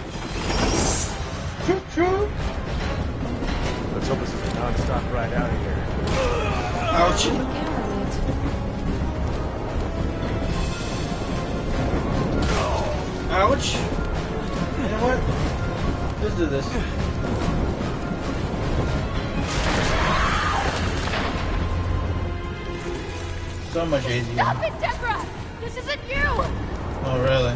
Choo-choo. Let's hope this is a non-stop ride out of here. Ouch. Ouch. You know what? Let's do this. So much easier. Stop it, Deborah! This isn't you! Oh, really?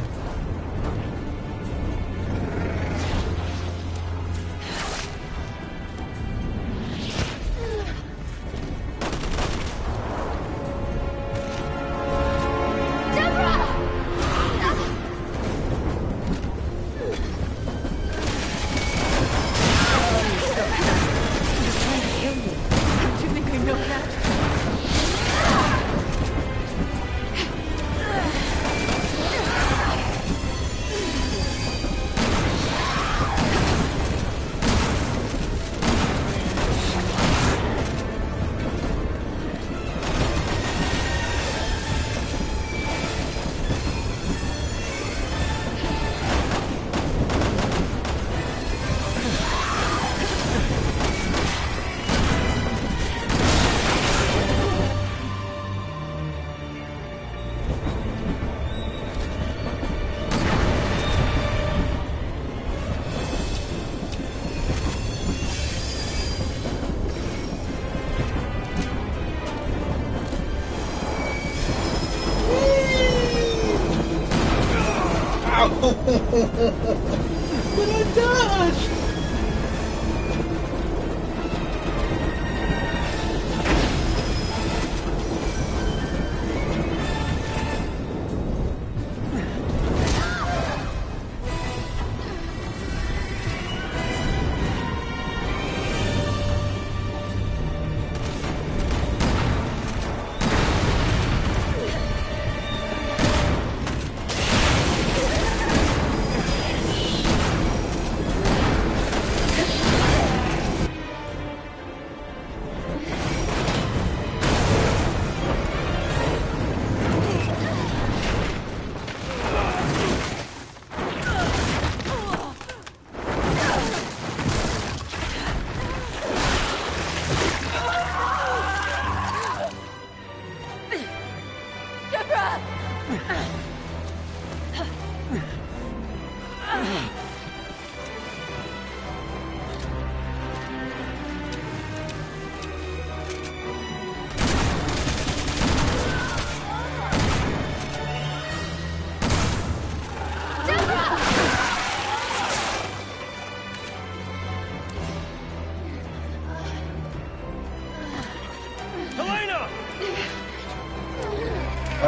But I dodged!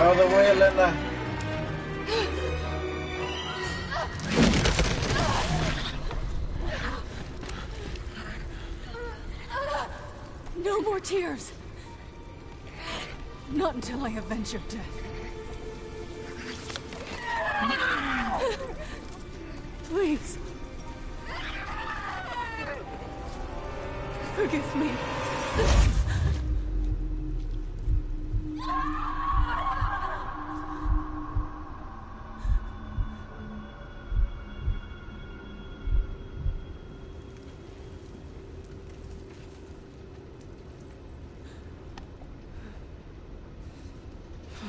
Out of the way, Linda. No more tears. Not until I avenge your death. Please. Forgive me.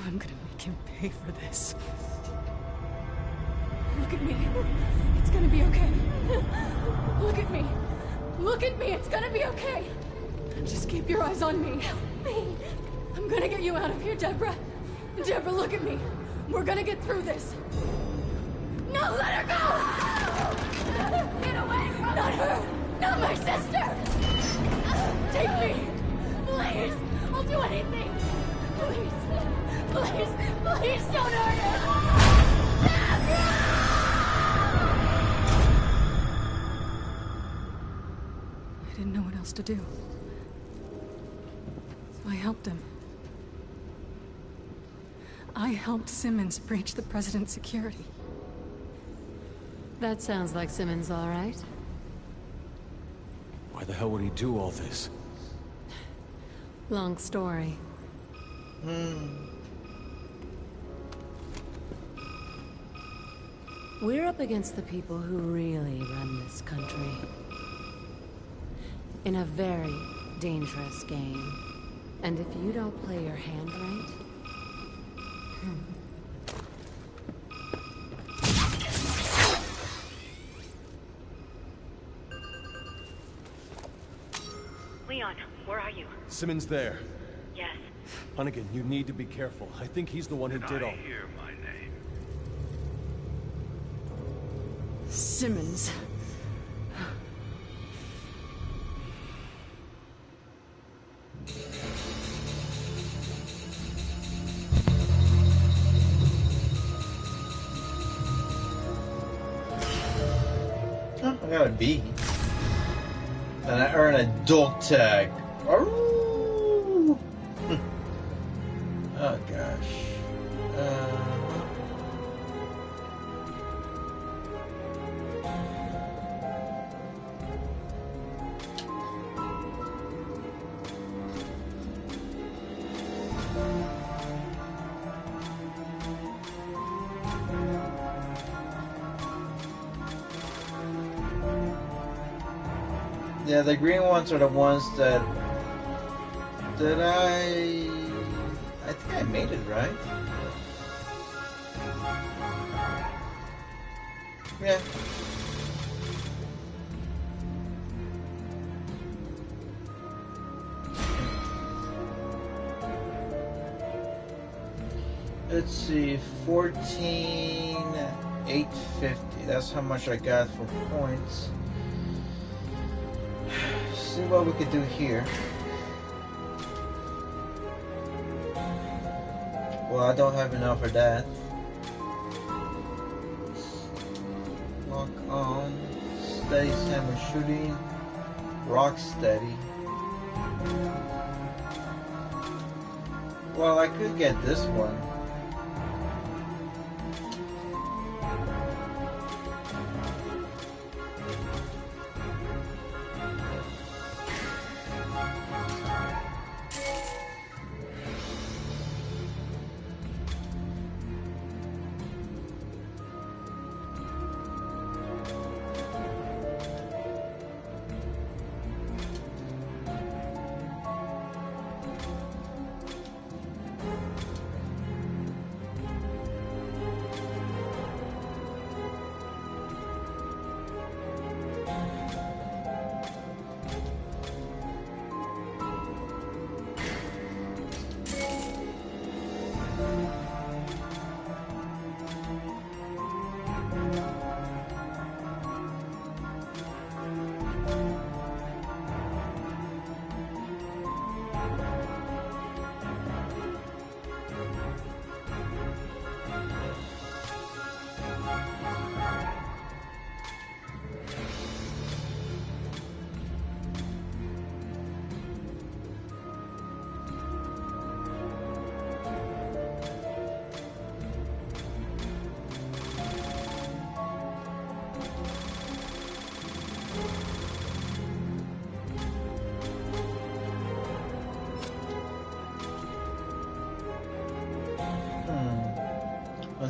I'm gonna make him pay for this. Look at me. It's gonna be okay. Look at me. Look at me. It's gonna be okay. Just keep your eyes on me. Help me. I'm gonna get you out of here, Deborah. Deborah, look at me. We're gonna get through this. No, let her go! Get away from me! Not her! Not my sister! Take me! Please! I'll do anything! Please! Please! Please don't hurt her! I didn't know what else to do. So I helped him. I helped Simmons breach the president's security. That sounds like Simmons, all right. Why the hell would he do all this? Long story. We're up against the people who really run this country. In a very dangerous game. And if you don't play your hand right... Leon, where are you? Simmons there. Yes. Hunnigan, you need to be careful. I think he's the one who did all... Hear my name. Simmons. Oh, I got a B. And I earn a dog tag. Oh gosh. Yeah, the green ones are the ones that I think I made it right. Yeah. Let's see, 14,850. That's how much I got for points. See what we could do here. Well, I don't have enough for that. Lock on. Steady hammer shooting. Rock steady. Well, I could get this one.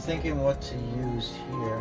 thinking what to use here.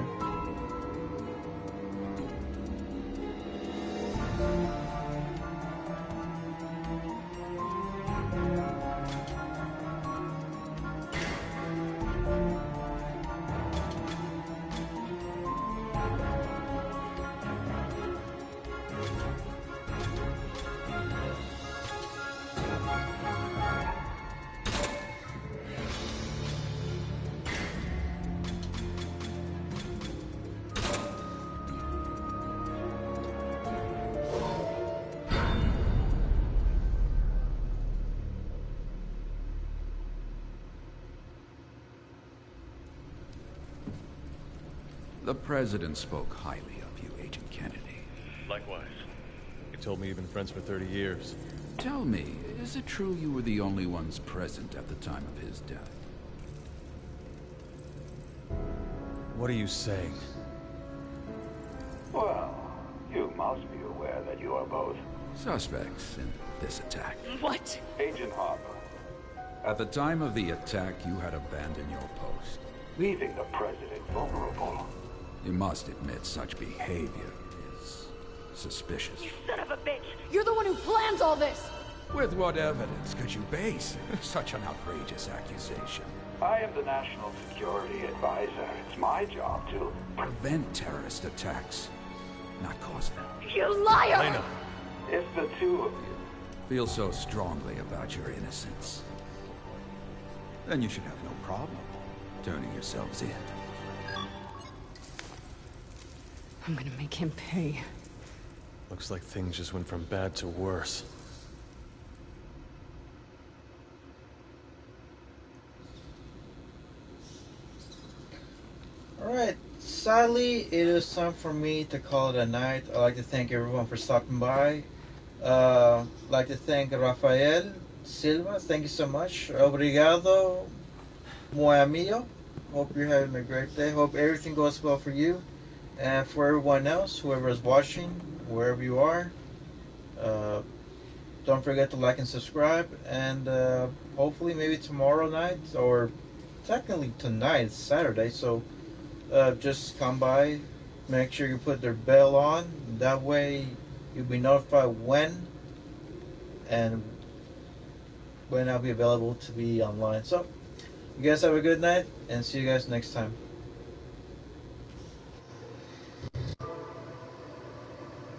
The President spoke highly of you, Agent Kennedy. Likewise. He told me you've been friends for 30 years. Tell me, is it true you were the only ones present at the time of his death? What are you saying? Well, you must be aware that you are both Suspects in this attack. What? Agent Harper, At the time of the attack, you had abandoned your post. leaving the President vulnerable. You must admit such behavior is suspicious. You son of a bitch! You're the one who plans all this! With what evidence could you base such an outrageous accusation? I am the National Security Advisor. It's my job to... Prevent terrorist attacks, not cause them. You liar! Lena! If the two of you... Feel so strongly about your innocence, then you should have no problem turning yourselves in. I'm gonna make him pay. Looks like things just went from bad to worse. Alright, sadly, it is time for me to call it a night. I'd like to thank everyone for stopping by. I'd like to thank Rafael Silva. Thank you so much. Obrigado, muy amigo. Hope you're having a great day. Hope everything goes well for you. And for everyone else, whoever is watching, wherever you are, don't forget to like and subscribe. And hopefully maybe tomorrow night, or technically tonight, it's Saturday, so just come by, make sure you put their bell on. That way you'll be notified when I'll be available to be online. So, you guys have a good night, and see you guys next time.